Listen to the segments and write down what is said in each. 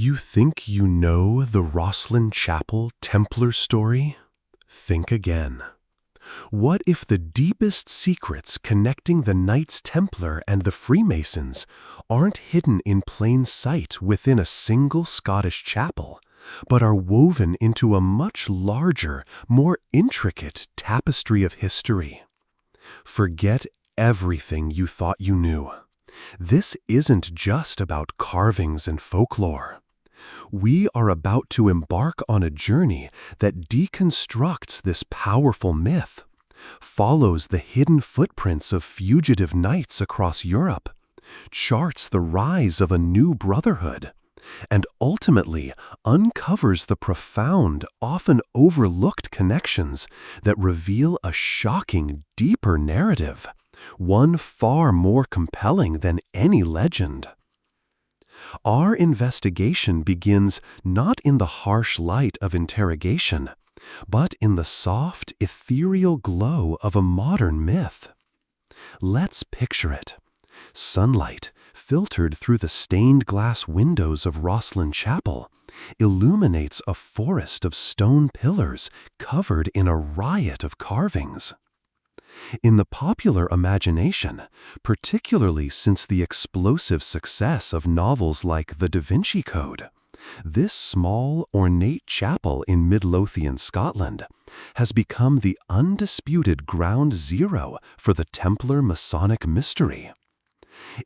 You think you know the Rosslyn Chapel Templar story? Think again. What if the deepest secrets connecting the Knights Templar and the Freemasons aren't hidden in plain sight within a single Scottish chapel, but are woven into a much larger, more intricate tapestry of history? Forget everything you thought you knew. This isn't just about carvings and folklore. We are about to embark on a journey that deconstructs this powerful myth, follows the hidden footprints of fugitive knights across Europe, charts the rise of a new brotherhood, and ultimately uncovers the profound, often overlooked connections that reveal a shocking, deeper narrative, one far more compelling than any legend. Our investigation begins not in the harsh light of interrogation, but in the soft, ethereal glow of a modern myth. Let's picture it. Sunlight, filtered through the stained glass windows of Rosslyn Chapel, illuminates a forest of stone pillars covered in a riot of carvings. In the popular imagination, particularly since the explosive success of novels like The Da Vinci Code, this small, ornate chapel in Midlothian Scotland has become the undisputed ground zero for the Templar Masonic mystery.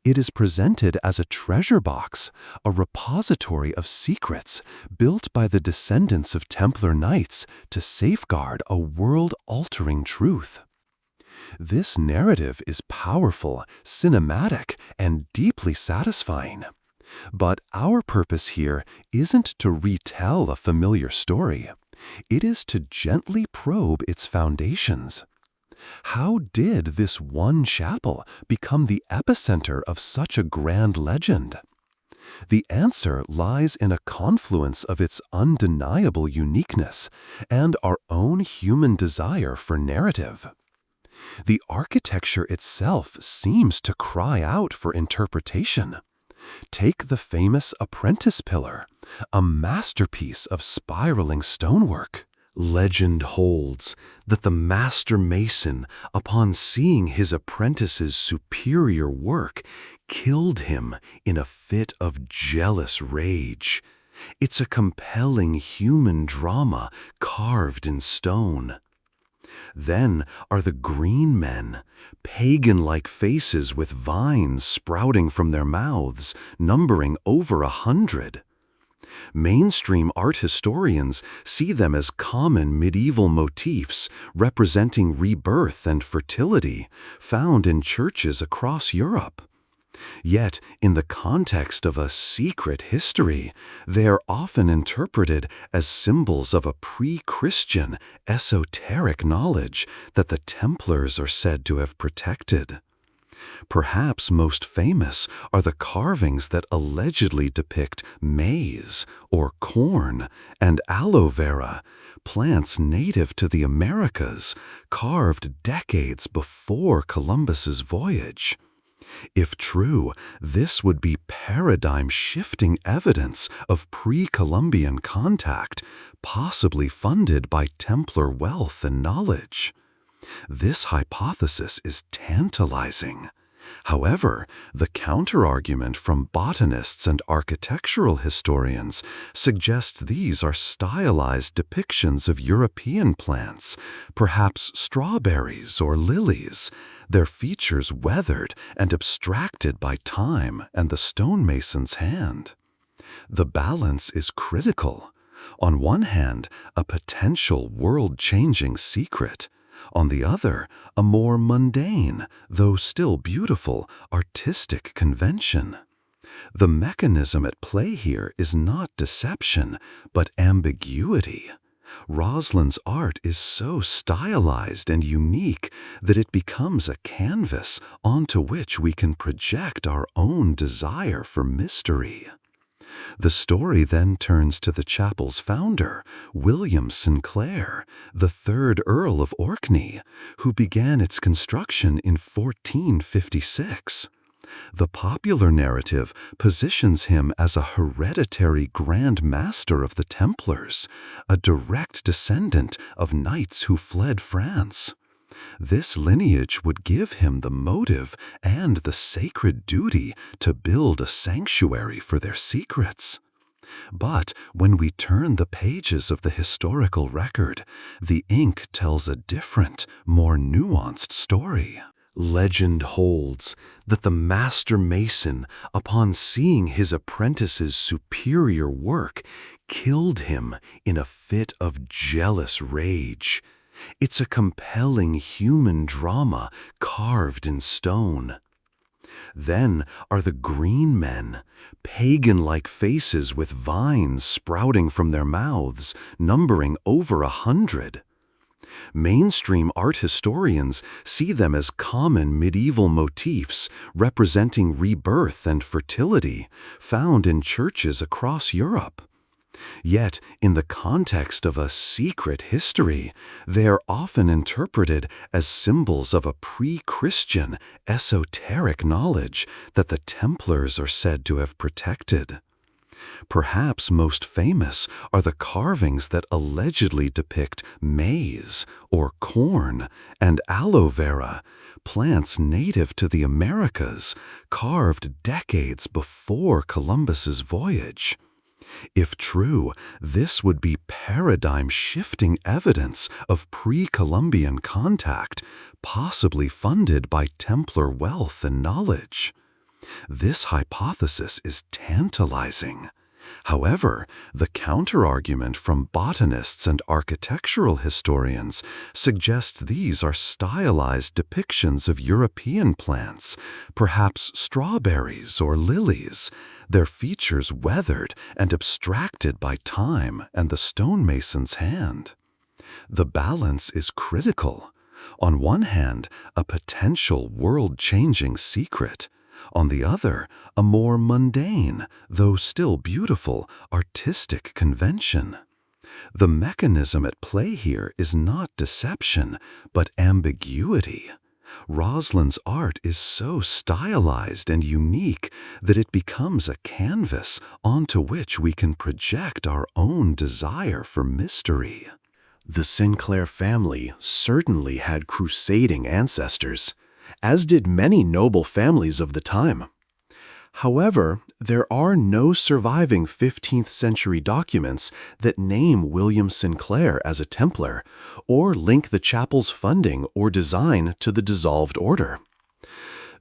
It is presented as a treasure box, a repository of secrets built by the descendants of Templar knights to safeguard a world-altering truth. This narrative is powerful, cinematic, and deeply satisfying. But our purpose here isn't to retell a familiar story. It is to gently probe its foundations. How did this one chapel become the epicenter of such a grand legend? The answer lies in a confluence of its undeniable uniqueness and our own human desire for narrative. The architecture itself seems to cry out for interpretation. Take the famous Apprentice Pillar, a masterpiece of spiraling stonework. Legend holds that the master mason, upon seeing his apprentice's superior work, killed him in a fit of jealous rage. It's a compelling human drama carved in stone. Then are the Green Men, pagan-like faces with vines sprouting from their mouths, numbering over 100. Mainstream art historians see them as common medieval motifs representing rebirth and fertility found in churches across Europe. Yet, in the context of a secret history, they are often interpreted as symbols of a pre-Christian, esoteric knowledge that the Templars are said to have protected. Perhaps most famous are the carvings that allegedly depict maize or corn and aloe vera, plants native to the Americas, carved decades before Columbus's voyage. If true, this would be paradigm-shifting evidence of pre-Columbian contact, possibly funded by Templar wealth and knowledge. This hypothesis is tantalizing. However, the counterargument from botanists and architectural historians suggests these are stylized depictions of European plants, perhaps strawberries or lilies, their features weathered and abstracted by time and the stonemason's hand. The balance is critical. On one hand, a potential world-changing secret. On the other, a more mundane, though still beautiful, artistic convention. The mechanism at play here is not deception, but ambiguity. Roslyn's art is so stylized and unique that it becomes a canvas onto which we can project our own desire for mystery. The story then turns to the chapel's founder, William Sinclair, the third Earl of Orkney, who began its construction in 1456. The popular narrative positions him as a hereditary Grand Master of the Templars, a direct descendant of knights who fled France. This lineage would give him the motive and the sacred duty to build a sanctuary for their secrets. But when we turn the pages of the historical record, the ink tells a different, more nuanced story. Legend holds that the master mason, upon seeing his apprentice's superior work, killed him in a fit of jealous rage. It's a compelling human drama carved in stone. Then are the green men, pagan-like faces with vines sprouting from their mouths, numbering over 100. Mainstream art historians see them as common medieval motifs representing rebirth and fertility found in churches across Europe. Yet, in the context of a secret history, they are often interpreted as symbols of a pre-Christian, esoteric knowledge that the Templars are said to have protected. Perhaps most famous are the carvings that allegedly depict maize or corn and aloe vera, plants native to the Americas, carved decades before Columbus's voyage. If true, this would be paradigm-shifting evidence of pre-Columbian contact, possibly funded by Templar wealth and knowledge. This hypothesis is tantalizing. However, the counterargument from botanists and architectural historians suggests these are stylized depictions of European plants, perhaps strawberries or lilies, their features weathered and abstracted by time and the stonemason's hand. The balance is critical. On one hand, a potential world-changing secret. On the other, a more mundane, though still beautiful, artistic convention. The mechanism at play here is not deception, but ambiguity. Rosslyn's art is so stylized and unique that it becomes a canvas onto which we can project our own desire for mystery. The Sinclair family certainly had crusading ancestors, as did many noble families of the time. However, there are no surviving 15th century documents that name William Sinclair as a Templar or link the chapel's funding or design to the dissolved order.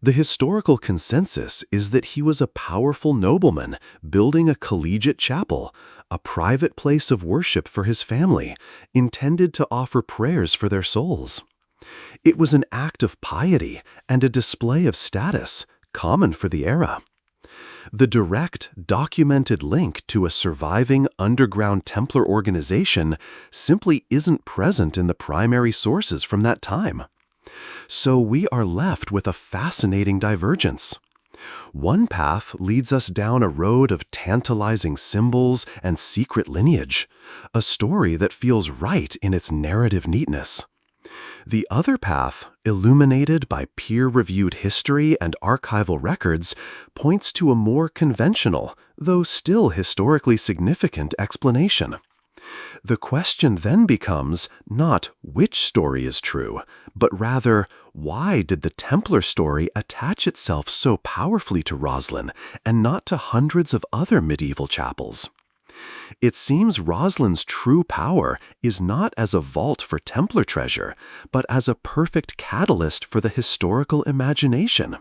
The historical consensus is that he was a powerful nobleman building a collegiate chapel, a private place of worship for his family, intended to offer prayers for their souls. It was an act of piety and a display of status, common for the era. The direct, documented link to a surviving underground Templar organization simply isn't present in the primary sources from that time. So we are left with a fascinating divergence. One path leads us down a road of tantalizing symbols and secret lineage, a story that feels right in its narrative neatness. The other path, illuminated by peer-reviewed history and archival records, points to a more conventional, though still historically significant explanation. The question then becomes not which story is true, but rather, why did the Templar story attach itself so powerfully to Rosslyn and not to hundreds of other medieval chapels? It seems Roslyn's true power is not as a vault for Templar treasure, but as a perfect catalyst for the historical imagination.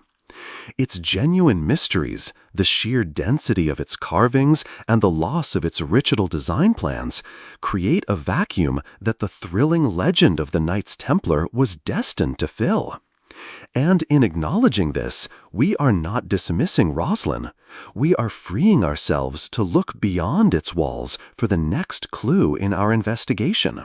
Its genuine mysteries, the sheer density of its carvings, and the loss of its original design plans create a vacuum that the thrilling legend of the Knights Templar was destined to fill. And in acknowledging this, we are not dismissing Rosslyn. We are freeing ourselves to look beyond its walls for the next clue in our investigation.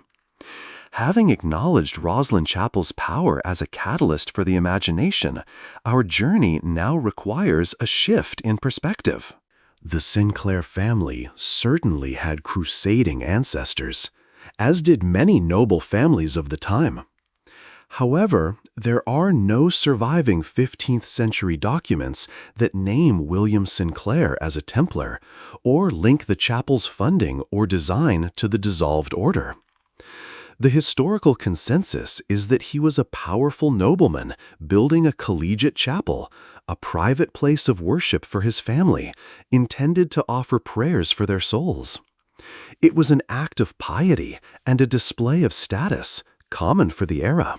Having acknowledged Rosslyn Chapel's power as a catalyst for the imagination, our journey now requires a shift in perspective. The Sinclair family certainly had crusading ancestors, as did many noble families of the time. However, there are no surviving 15th century documents that name William Sinclair as a Templar or link the chapel's funding or design to the dissolved order. The historical consensus is that he was a powerful nobleman building a collegiate chapel, a private place of worship for his family, intended to offer prayers for their souls. It was an act of piety and a display of status, common for the era.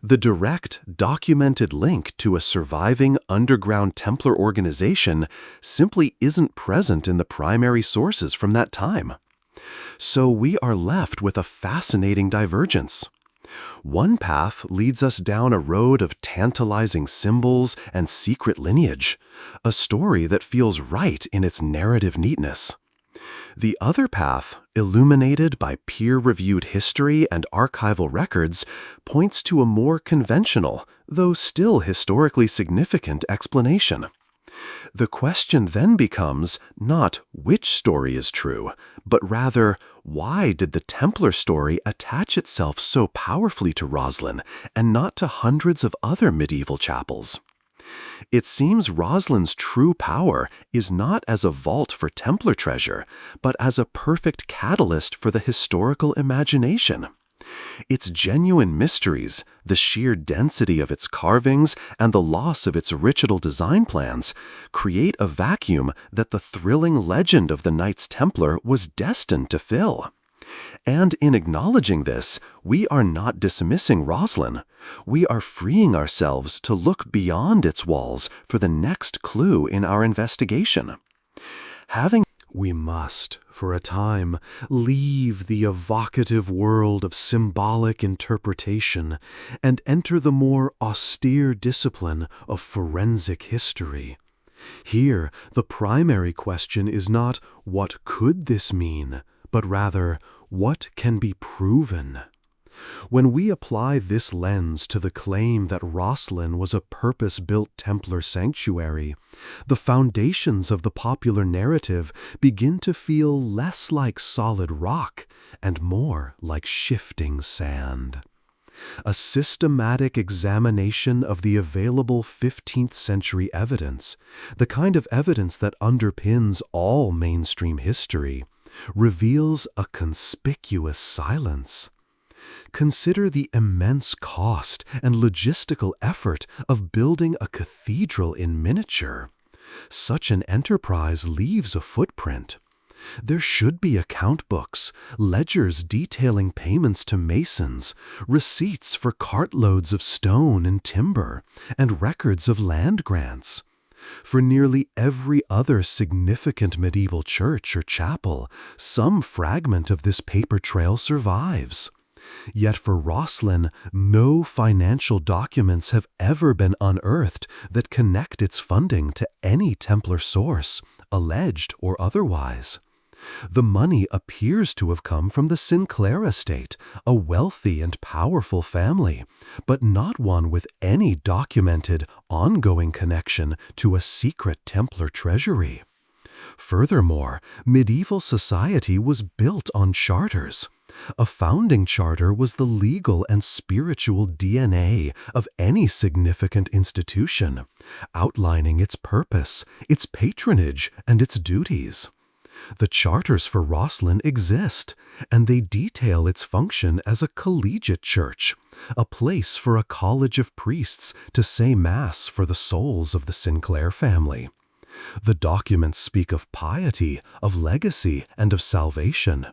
The direct, documented link to a surviving underground Templar organization simply isn't present in the primary sources from that time. So we are left with a fascinating divergence. One path leads us down a road of tantalizing symbols and secret lineage, a story that feels right in its narrative neatness. The other path, illuminated by peer-reviewed history and archival records, points to a more conventional, though still historically significant explanation. The question then becomes not which story is true, but rather why did the Templar story attach itself so powerfully to Rosslyn and not to hundreds of other medieval chapels? It seems Roslyn's true power is not as a vault for Templar treasure, but as a perfect catalyst for the historical imagination. Its genuine mysteries, the sheer density of its carvings, and the loss of its original design plans create a vacuum that the thrilling legend of the Knights Templar was destined to fill. And in acknowledging this, we are not dismissing Rosslyn. We are freeing ourselves to look beyond its walls for the next clue in our investigation. We must, for a time, leave the evocative world of symbolic interpretation and enter the more austere discipline of forensic history. Here, the primary question is not, what could this mean, but rather, what can be proven? When we apply this lens to the claim that Rosslyn was a purpose-built Templar sanctuary, the foundations of the popular narrative begin to feel less like solid rock and more like shifting sand. A systematic examination of the available 15th century evidence, the kind of evidence that underpins all mainstream history, reveals a conspicuous silence. Consider the immense cost and logistical effort of building a cathedral in miniature. Such an enterprise leaves a footprint. There should be account books, ledgers detailing payments to masons, receipts for cartloads of stone and timber, and records of land grants. For nearly every other significant medieval church or chapel, some fragment of this paper trail survives. Yet for Rosslyn, no financial documents have ever been unearthed that connect its funding to any Templar source, alleged or otherwise. The money appears to have come from the Sinclair estate, a wealthy and powerful family, but not one with any documented, ongoing connection to a secret Templar treasury. Furthermore, medieval society was built on charters. A founding charter was the legal and spiritual DNA of any significant institution, outlining its purpose, its patronage, and its duties. The charters for Rosslyn exist, and they detail its function as a collegiate church, a place for a college of priests to say Mass for the souls of the Sinclair family. The documents speak of piety, of legacy, and of salvation,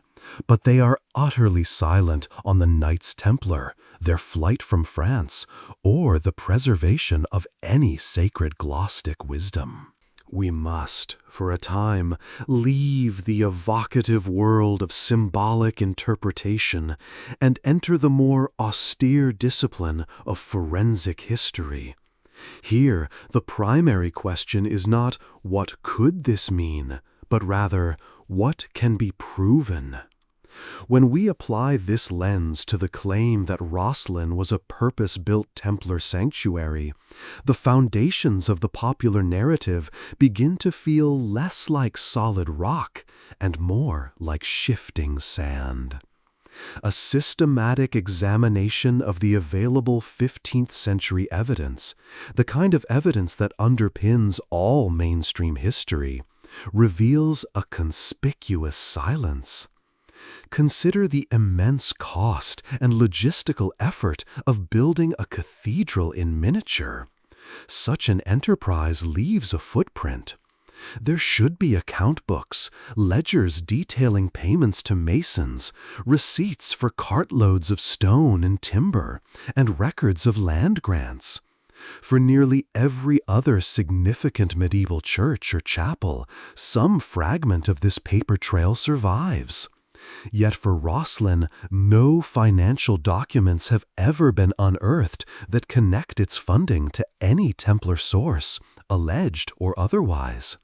but they are utterly silent on the Knights Templar, their flight from France, or the preservation of any sacred Gnostic wisdom. We must, for a time, leave the evocative world of symbolic interpretation and enter the more austere discipline of forensic history. Here, the primary question is not, what could this mean, but rather, what can be proven? When we apply this lens to the claim that Rosslyn was a purpose-built Templar sanctuary, the foundations of the popular narrative begin to feel less like solid rock and more like shifting sand. A systematic examination of the available 15th century evidence, the kind of evidence that underpins all mainstream history, reveals a conspicuous silence. Consider the immense cost and logistical effort of building a cathedral in miniature. Such an enterprise leaves a footprint. There should be account books, ledgers detailing payments to masons, receipts for cartloads of stone and timber, and records of land grants. For nearly every other significant medieval church or chapel, some fragment of this paper trail survives. Yet for Rosslyn, no financial documents have ever been unearthed that connect its funding to any Templar source, alleged or otherwise.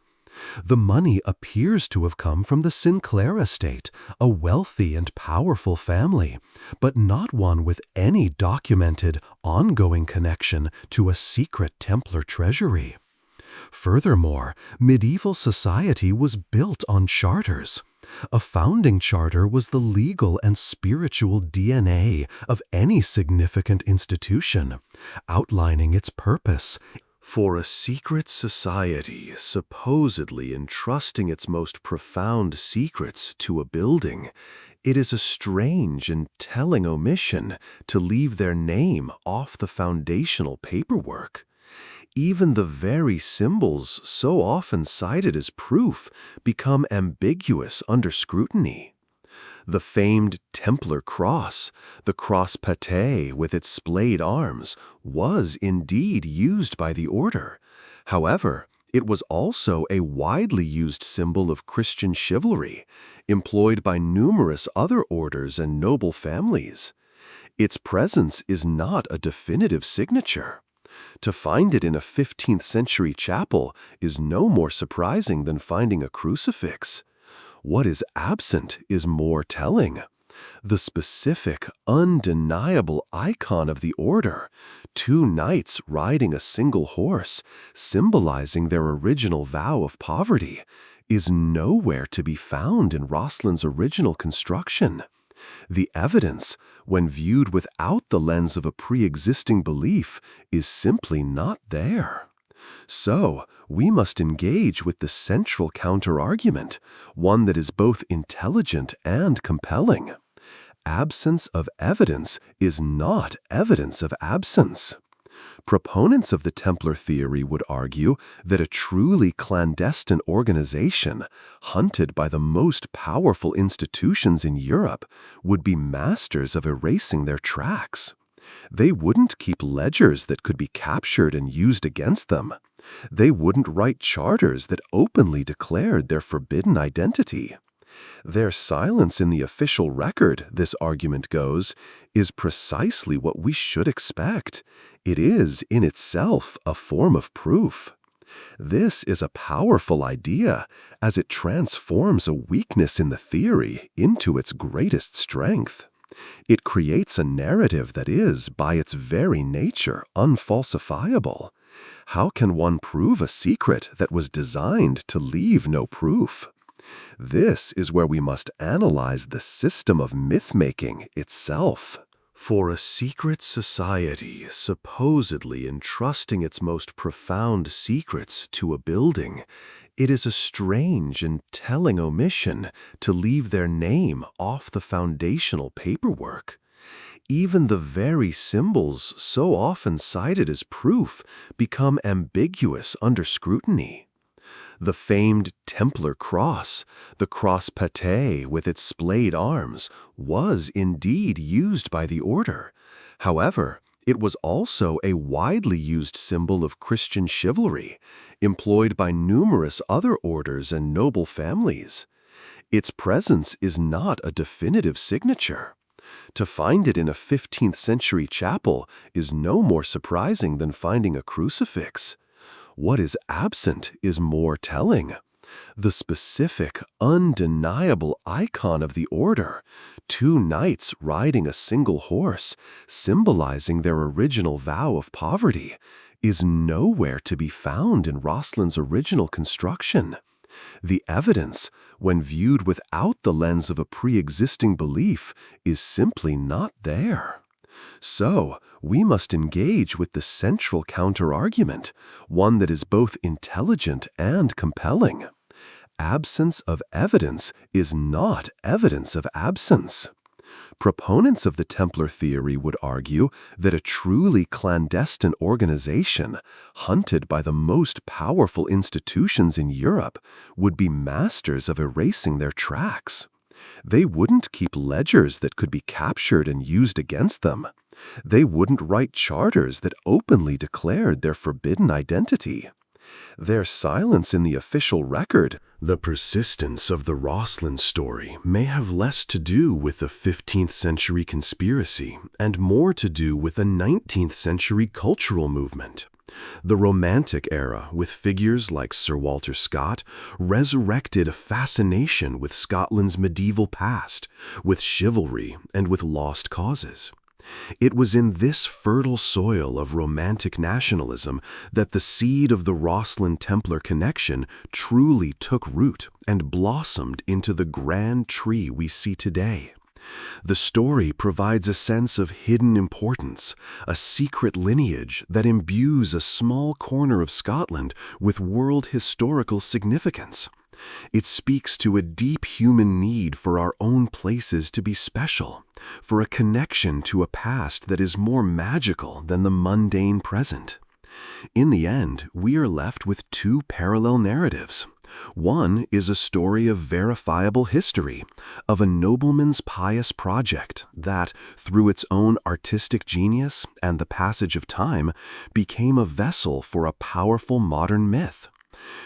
The money appears to have come from the Sinclair estate, a wealthy and powerful family, but not one with any documented, ongoing connection to a secret Templar treasury. Furthermore, medieval society was built on charters. A founding charter was the legal and spiritual DNA of any significant institution, outlining its purpose. For a secret society supposedly entrusting its most profound secrets to a building, it is a strange and telling omission to leave their name off the foundational paperwork. Even the very symbols so often cited as proof become ambiguous under scrutiny. The famed Templar cross, the cross pate with its splayed arms, was indeed used by the order. However, it was also a widely used symbol of Christian chivalry, employed by numerous other orders and noble families. Its presence is not a definitive signature. To find it in a 15th century chapel is no more surprising than finding a crucifix. What is absent is more telling. The specific, undeniable icon of the order, two knights riding a single horse, symbolizing their original vow of poverty, is nowhere to be found in Rosslyn's original construction. The evidence, when viewed without the lens of a pre-existing belief, is simply not there. So, we must engage with the central counter-argument, one that is both intelligent and compelling. Absence of evidence is not evidence of absence. Proponents of the Templar theory would argue that a truly clandestine organization, hunted by the most powerful institutions in Europe, would be masters of erasing their tracks. They wouldn't keep ledgers that could be captured and used against them. They wouldn't write charters that openly declared their forbidden identity. Their silence in the official record, this argument goes, is precisely what we should expect. It is, in itself, a form of proof. This is a powerful idea, as it transforms a weakness in the theory into its greatest strength. It creates a narrative that is, by its very nature, unfalsifiable. How can one prove a secret that was designed to leave no proof? This is where we must analyze the system of myth-making itself. For a secret society supposedly entrusting its most profound secrets to a building, it is a strange and telling omission to leave their name off the foundational paperwork. Even the very symbols so often cited as proof become ambiguous under scrutiny. The famed Templar cross, the cross pate with its splayed arms, was indeed used by the order. However, it was also a widely used symbol of Christian chivalry, employed by numerous other orders and noble families. Its presence is not a definitive signature. To find it in a 15th century chapel is no more surprising than finding a crucifix. What is absent is more telling. The specific, undeniable icon of the order, two knights riding a single horse, symbolizing their original vow of poverty, is nowhere to be found in Rosslyn's original construction. The evidence, when viewed without the lens of a pre-existing belief, is simply not there. So, we must engage with the central counter-argument, one that is both intelligent and compelling. Absence of evidence is not evidence of absence. Proponents of the Templar theory would argue that a truly clandestine organization, hunted by the most powerful institutions in Europe, would be masters of erasing their tracks. They wouldn't keep ledgers that could be captured and used against them. They wouldn't write charters that openly declared their forbidden identity. Their silence in the official record, the persistence of the Rosslyn story, may have less to do with a 15th century conspiracy and more to do with a 19th century cultural movement. The Romantic era, with figures like Sir Walter Scott, resurrected a fascination with Scotland's medieval past, with chivalry, and with lost causes. It was in this fertile soil of Romantic nationalism that the seed of the Rosslyn Templar connection truly took root and blossomed into the grand tree we see today. The story provides a sense of hidden importance, a secret lineage that imbues a small corner of Scotland with world historical significance. It speaks to a deep human need for our own places to be special, for a connection to a past that is more magical than the mundane present. In the end, we are left with two parallel narratives. One is a story of verifiable history, of a nobleman's pious project that, through its own artistic genius and the passage of time, became a vessel for a powerful modern myth.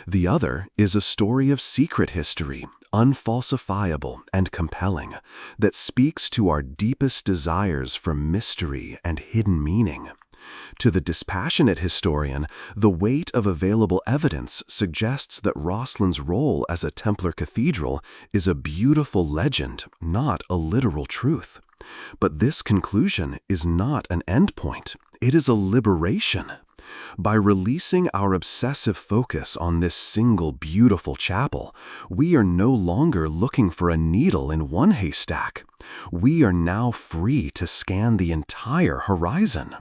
The other is a story of secret history, unfalsifiable and compelling, that speaks to our deepest desires for mystery and hidden meaning. To the dispassionate historian, the weight of available evidence suggests that Rosslyn's role as a Templar cathedral is a beautiful legend, not a literal truth. But this conclusion is not an endpoint. It is a liberation. By releasing our obsessive focus on this single beautiful chapel, we are no longer looking for a needle in one haystack. We are now free to scan the entire horizon.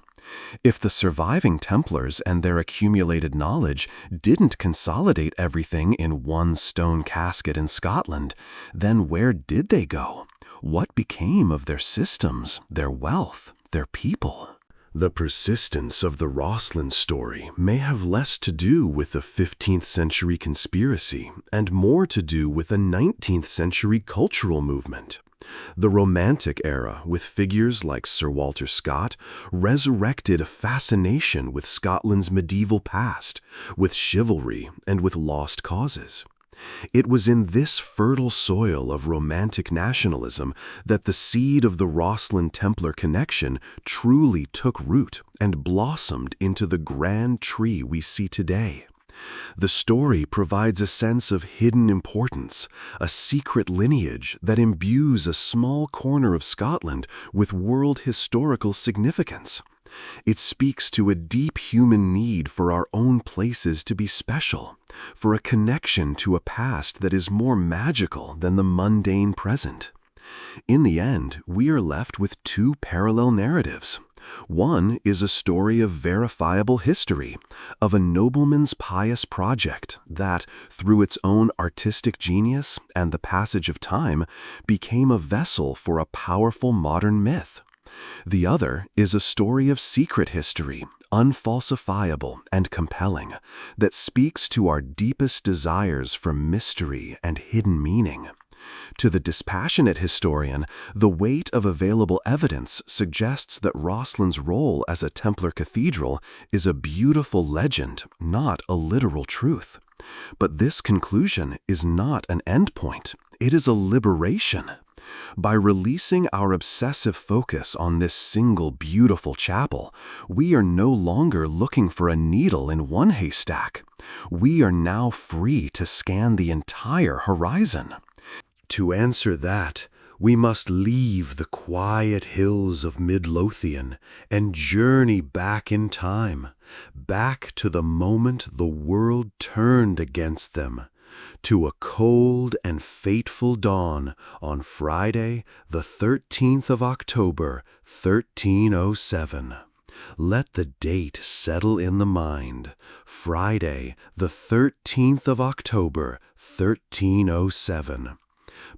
If the surviving Templars and their accumulated knowledge didn't consolidate everything in one stone casket in Scotland, then where did they go? What became of their systems, their wealth, their people? The persistence of the Rosslyn story may have less to do with a 15th century conspiracy and more to do with a 19th century cultural movement. The Romantic era, with figures like Sir Walter Scott, resurrected a fascination with Scotland's medieval past, with chivalry, and with lost causes. It was in this fertile soil of Romantic nationalism that the seed of the Rosslyn Templar connection truly took root and blossomed into the grand tree we see today. The story provides a sense of hidden importance, a secret lineage that imbues a small corner of Scotland with world historical significance. It speaks to a deep human need for our own places to be special, for a connection to a past that is more magical than the mundane present. In the end, we are left with two parallel narratives. One is a story of verifiable history, of a nobleman's pious project that, through its own artistic genius and the passage of time, became a vessel for a powerful modern myth. The other is a story of secret history, unfalsifiable and compelling, that speaks to our deepest desires for mystery and hidden meaning. To the dispassionate historian, the weight of available evidence suggests that Rosslyn's role as a Templar cathedral is a beautiful legend, not a literal truth. But this conclusion is not an endpoint. It is a liberation. By releasing our obsessive focus on this single beautiful chapel, we are no longer looking for a needle in one haystack. We are now free to scan the entire horizon. To answer that, we must leave the quiet hills of Midlothian and journey back in time, back to the moment the world turned against them, To a cold and fateful dawn on Friday, the 13th of October, 1307. Let the date settle in the mind. Friday, the 13th of October, 1307.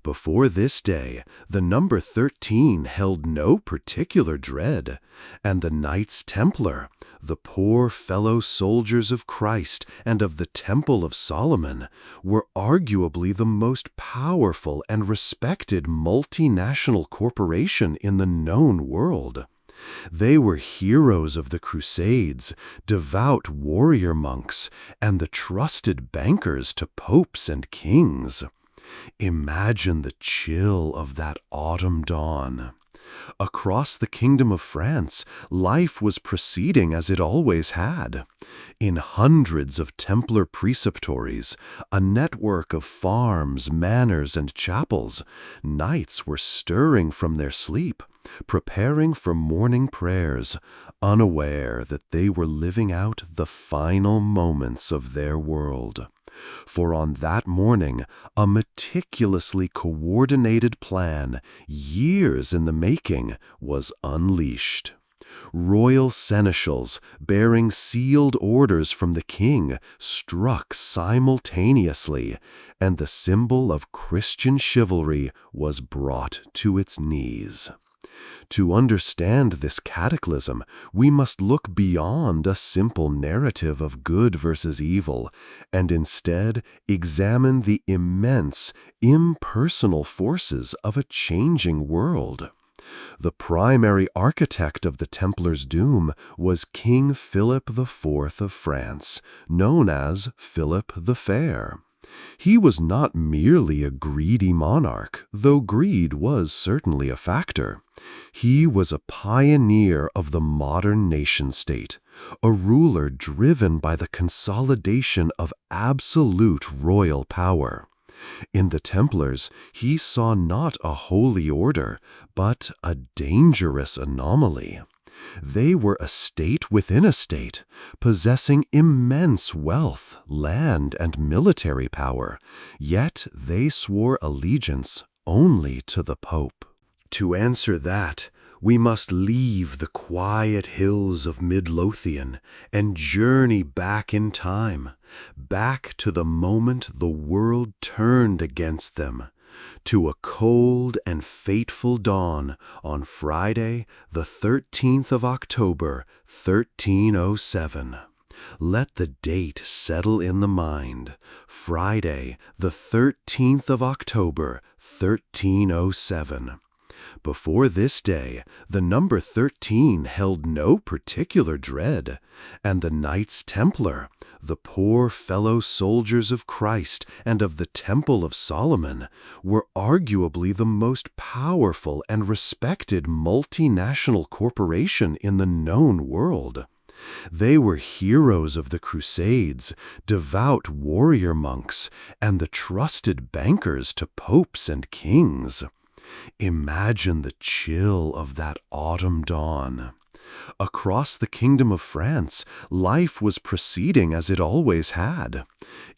Before this day, the number 13 held no particular dread, and the Knights Templar, the poor fellow soldiers of Christ and of the Temple of Solomon, were arguably the most powerful and respected multinational corporation in the known world. They were heroes of the Crusades, devout warrior monks, and the trusted bankers to popes and kings. Imagine the chill of that autumn dawn. Across the Kingdom of France, life was proceeding as it always had. In hundreds of Templar preceptories, a network of farms, manors, and chapels, knights were stirring from their sleep, preparing for morning prayers, unaware that they were living out the final moments of their world. For on that morning, a meticulously coordinated plan, years in the making, was unleashed. Royal seneschals, bearing sealed orders from the king, struck simultaneously, and the symbol of Christian chivalry was brought to its knees. To understand this cataclysm, we must look beyond a simple narrative of good versus evil, and instead examine the immense, impersonal forces of a changing world. The primary architect of the Templars' doom was King Philip IV of France, known as Philip the Fair. He was not merely a greedy monarch, though greed was certainly a factor. He was a pioneer of the modern nation-state, a ruler driven by the consolidation of absolute royal power. In the Templars, he saw not a holy order, but a dangerous anomaly. They were a state within a state, possessing immense wealth, land, and military power, yet they swore allegiance only to the Pope. To answer that, we must leave the quiet hills of Midlothian and journey back in time, back to the moment the world turned against them, to a cold and fateful dawn on Friday, the 13th of October, 1307. Let the date settle in the mind. Friday, the 13th of October, 1307. Before this day, the number 13 held no particular dread, and the Knights Templar, the poor fellow soldiers of Christ and of the Temple of Solomon, were arguably the most powerful and respected multinational corporation in the known world. They were heroes of the Crusades, devout warrior monks, and the trusted bankers to popes and kings. Imagine the chill of that autumn dawn. Across the Kingdom of France, life was proceeding as it always had.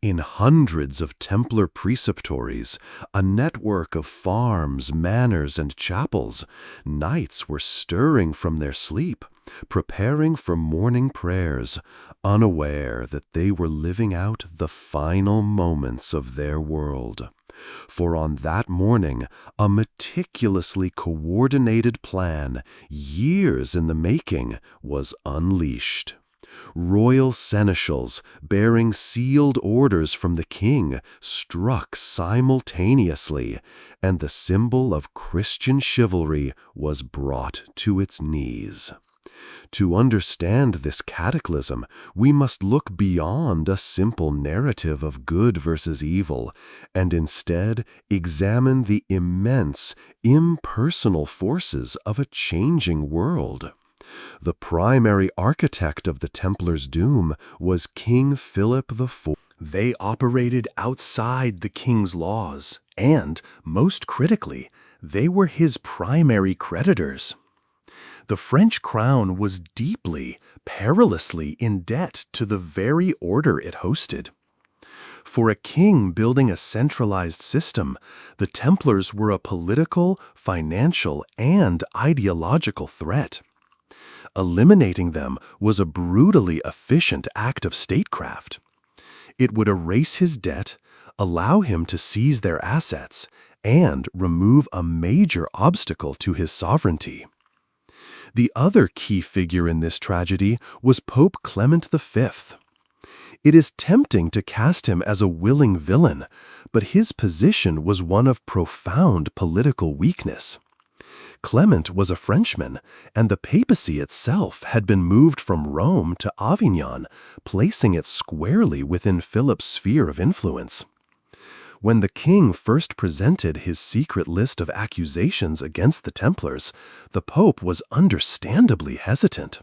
In hundreds of Templar preceptories, a network of farms, manors, and chapels, knights were stirring from their sleep, preparing for morning prayers, unaware that they were living out the final moments of their world. For on that morning, a meticulously coordinated plan, years in the making, was unleashed. Royal seneschals, bearing sealed orders from the king, struck simultaneously, and the symbol of Christian chivalry was brought to its knees. To understand this cataclysm, we must look beyond a simple narrative of good versus evil, and instead examine the immense, impersonal forces of a changing world. The primary architect of the Templars' doom was King Philip IV. They operated outside the king's laws, and, most critically, they were his primary creditors. The French crown was deeply, perilously in debt to the very order it hosted. For a king building a centralized system, the Templars were a political, financial, and ideological threat. Eliminating them was a brutally efficient act of statecraft. It would erase his debt, allow him to seize their assets, and remove a major obstacle to his sovereignty. The other key figure in this tragedy was Pope Clement V. It is tempting to cast him as a willing villain, but his position was one of profound political weakness. Clement was a Frenchman, and the papacy itself had been moved from Rome to Avignon, placing it squarely within Philip's sphere of influence. When the king first presented his secret list of accusations against the Templars, the Pope was understandably hesitant.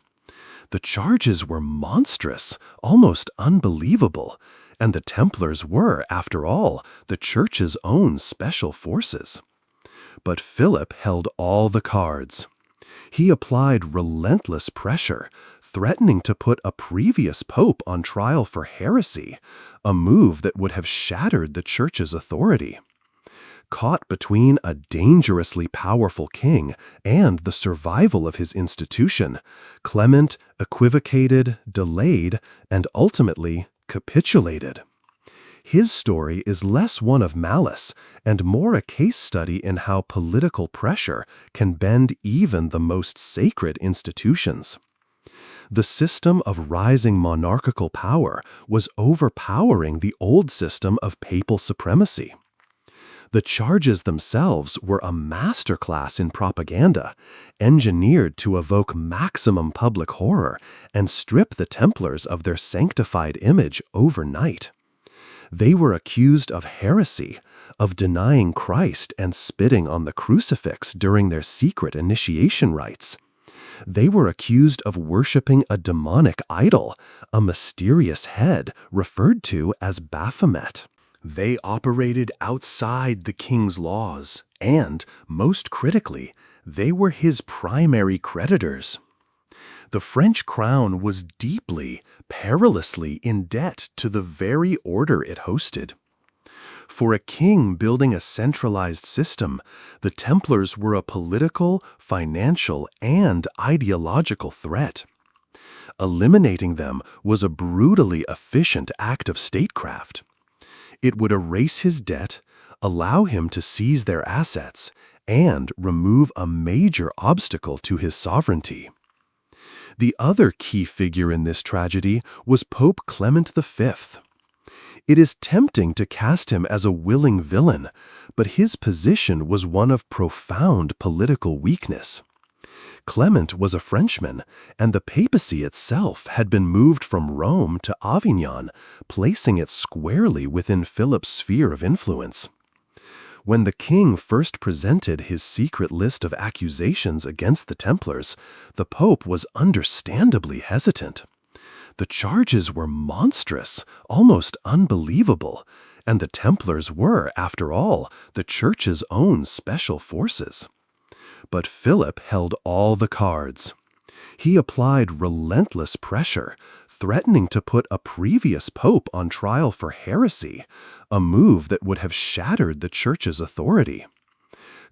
The charges were monstrous, almost unbelievable, and the Templars were, after all, the Church's own special forces. But Philip held all the cards. He applied relentless pressure, threatening to put a previous pope on trial for heresy, a move that would have shattered the Church's authority. Caught between a dangerously powerful king and the survival of his institution, Clement equivocated, delayed, and ultimately capitulated. His story is less one of malice and more a case study in how political pressure can bend even the most sacred institutions. The system of rising monarchical power was overpowering the old system of papal supremacy. The charges themselves were a masterclass in propaganda, engineered to evoke maximum public horror and strip the Templars of their sanctified image overnight. They were accused of heresy, of denying Christ and spitting on the crucifix during their secret initiation rites. They were accused of worshiping a demonic idol, a mysterious head referred to as Baphomet. They operated outside the king's laws, and, most critically, they were his primary creditors. The French crown was deeply, perilously in debt to the very order it hosted. For a king building a centralized system, the Templars were a political, financial, and ideological threat. Eliminating them was a brutally efficient act of statecraft. It would erase his debt, allow him to seize their assets, and remove a major obstacle to his sovereignty. The other key figure in this tragedy was Pope Clement V. It is tempting to cast him as a willing villain, but his position was one of profound political weakness. Clement was a Frenchman, and the papacy itself had been moved from Rome to Avignon, placing it squarely within Philip's sphere of influence. When the king first presented his secret list of accusations against the Templars, the Pope was understandably hesitant. The charges were monstrous, almost unbelievable, and the Templars were, after all, the Church's own special forces. But Philip held all the cards. He applied relentless pressure, threatening to put a previous pope on trial for heresy, a move that would have shattered the Church's authority.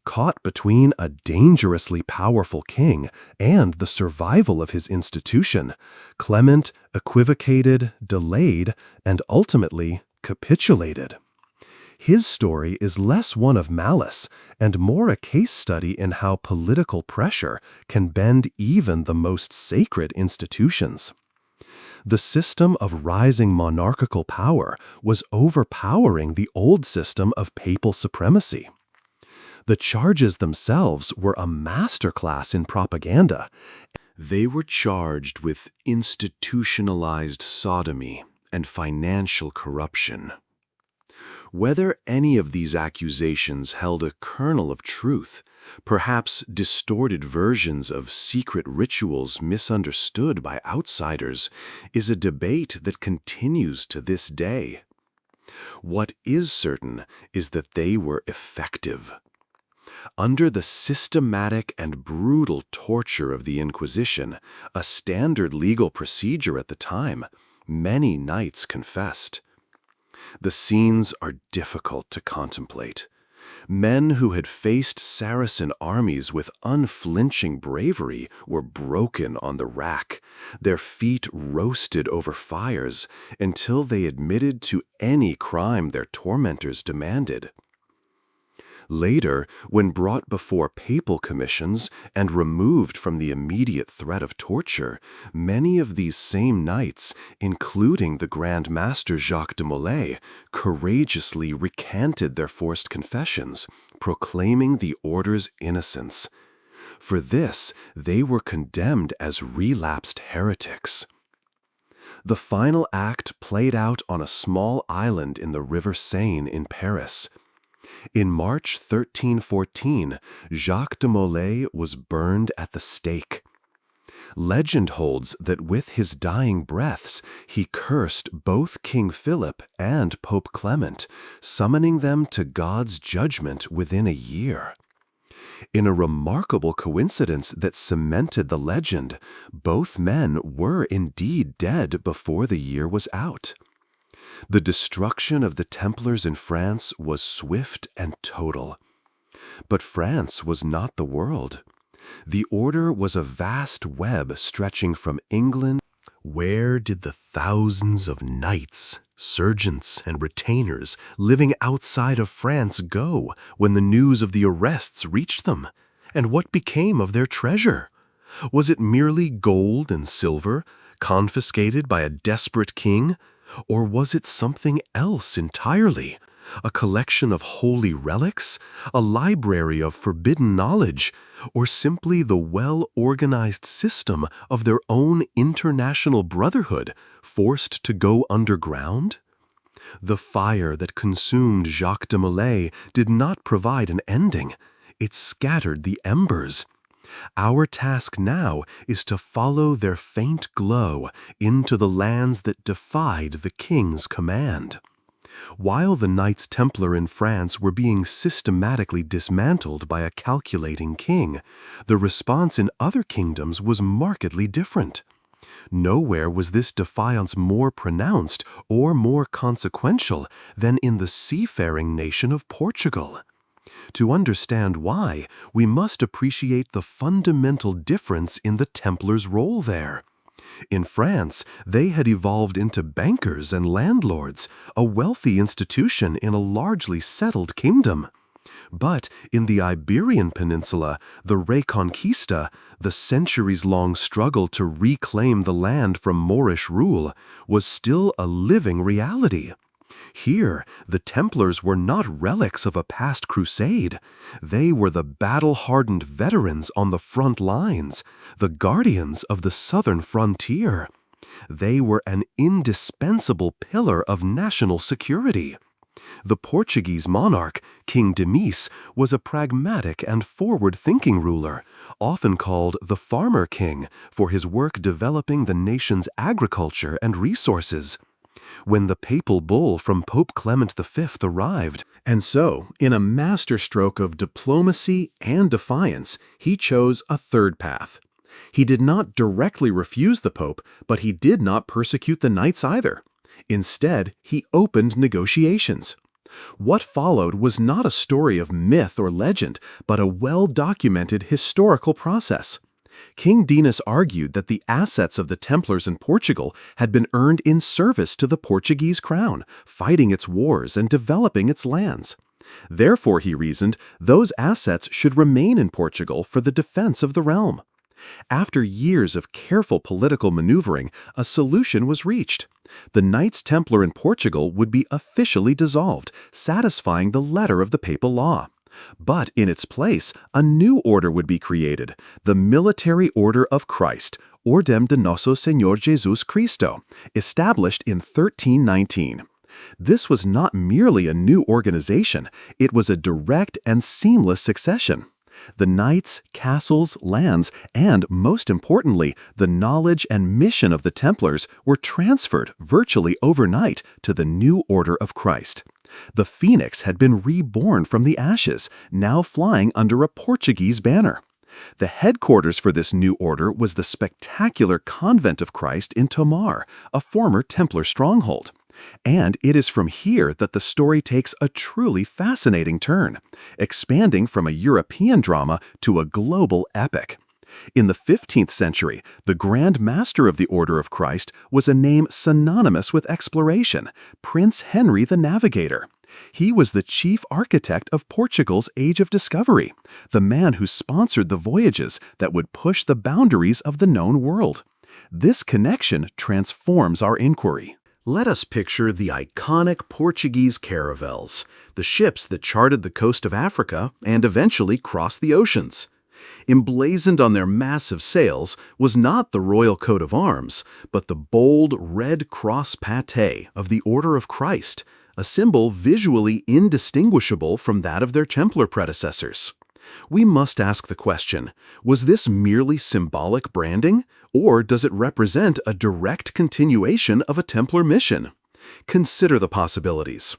Caught between a dangerously powerful king and the survival of his institution, Clement equivocated, delayed, and ultimately capitulated. His story is less one of malice and more a case study in how political pressure can bend even the most sacred institutions. The system of rising monarchical power was overpowering the old system of papal supremacy. The charges themselves were a masterclass in propaganda. They were charged with institutionalized sodomy and financial corruption. Whether any of these accusations held a kernel of truth, perhaps distorted versions of secret rituals misunderstood by outsiders, is a debate that continues to this day. What is certain is that they were effective. Under the systematic and brutal torture of the Inquisition, a standard legal procedure at the time, many knights confessed. The scenes are difficult to contemplate. Men who had faced Saracen armies with unflinching bravery were broken on the rack, their feet roasted over fires until they admitted to any crime their tormentors demanded. Later, when brought before papal commissions and removed from the immediate threat of torture, many of these same knights, including the Grand Master Jacques de Molay, courageously recanted their forced confessions, proclaiming the order's innocence. For this, they were condemned as relapsed heretics. The final act played out on a small island in the River Seine in Paris. In March 1314, Jacques de Molay was burned at the stake. Legend holds that with his dying breaths, he cursed both King Philip and Pope Clement, summoning them to God's judgment within a year. In a remarkable coincidence that cemented the legend, both men were indeed dead before the year was out. The destruction of the Templars in France was swift and total. But France was not the world. The order was a vast web stretching from England. Where did the thousands of knights, sergeants, and retainers living outside of France go when the news of the arrests reached them? And what became of their treasure? Was it merely gold and silver, confiscated by a desperate king? Or was it something else entirely? A collection of holy relics? A library of forbidden knowledge? Or simply the well-organized system of their own international brotherhood, forced to go underground? The fire that consumed Jacques de Molay did not provide an ending. It scattered the embers. Our task now is to follow their faint glow into the lands that defied the king's command. While the Knights Templar in France were being systematically dismantled by a calculating king, the response in other kingdoms was markedly different. Nowhere was this defiance more pronounced or more consequential than in the seafaring nation of Portugal. To understand why, we must appreciate the fundamental difference in the Templars' role there. In France, they had evolved into bankers and landlords, a wealthy institution in a largely settled kingdom. But in the Iberian Peninsula, the Reconquista, the centuries-long struggle to reclaim the land from Moorish rule, was still a living reality. Here, the Templars were not relics of a past crusade. They were the battle-hardened veterans on the front lines, the guardians of the southern frontier. They were an indispensable pillar of national security. The Portuguese monarch, King Demis, was a pragmatic and forward-thinking ruler, often called the Farmer King for his work developing the nation's agriculture and resources. When the papal bull from Pope Clement V arrived, and so, in a masterstroke of diplomacy and defiance, he chose a third path. He did not directly refuse the Pope, but he did not persecute the knights either. Instead, he opened negotiations. What followed was not a story of myth or legend, but a well-documented historical process. King Dinas argued that the assets of the Templars in Portugal had been earned in service to the Portuguese crown, fighting its wars and developing its lands. Therefore, he reasoned, those assets should remain in Portugal for the defense of the realm. After years of careful political maneuvering, a solution was reached. The Knights Templar in Portugal would be officially dissolved, satisfying the letter of the papal law. But in its place, a new order would be created, the Military Order of Christ, Ordem de Nosso Senhor Jesus Cristo, established in 1319. This was not merely a new organization, it was a direct and seamless succession. The knights, castles, lands, and, most importantly, the knowledge and mission of the Templars were transferred virtually overnight to the new Order of Christ. The Phoenix had been reborn from the ashes, now flying under a Portuguese banner. The headquarters for this new order was the spectacular Convent of Christ in Tomar, a former Templar stronghold. And it is from here that the story takes a truly fascinating turn, expanding from a European drama to a global epic. In the 15th century, the Grand Master of the Order of Christ was a name synonymous with exploration, Prince Henry the Navigator. He was the chief architect of Portugal's Age of Discovery, the man who sponsored the voyages that would push the boundaries of the known world. This connection transforms our inquiry. Let us picture the iconic Portuguese caravels, the ships that charted the coast of Africa and eventually crossed the oceans. Emblazoned on their massive sails was not the royal coat of arms, but the bold red cross pate of the Order of Christ, a symbol visually indistinguishable from that of their Templar predecessors. We must ask the question, was this merely symbolic branding, or does it represent a direct continuation of a Templar mission? Consider the possibilities.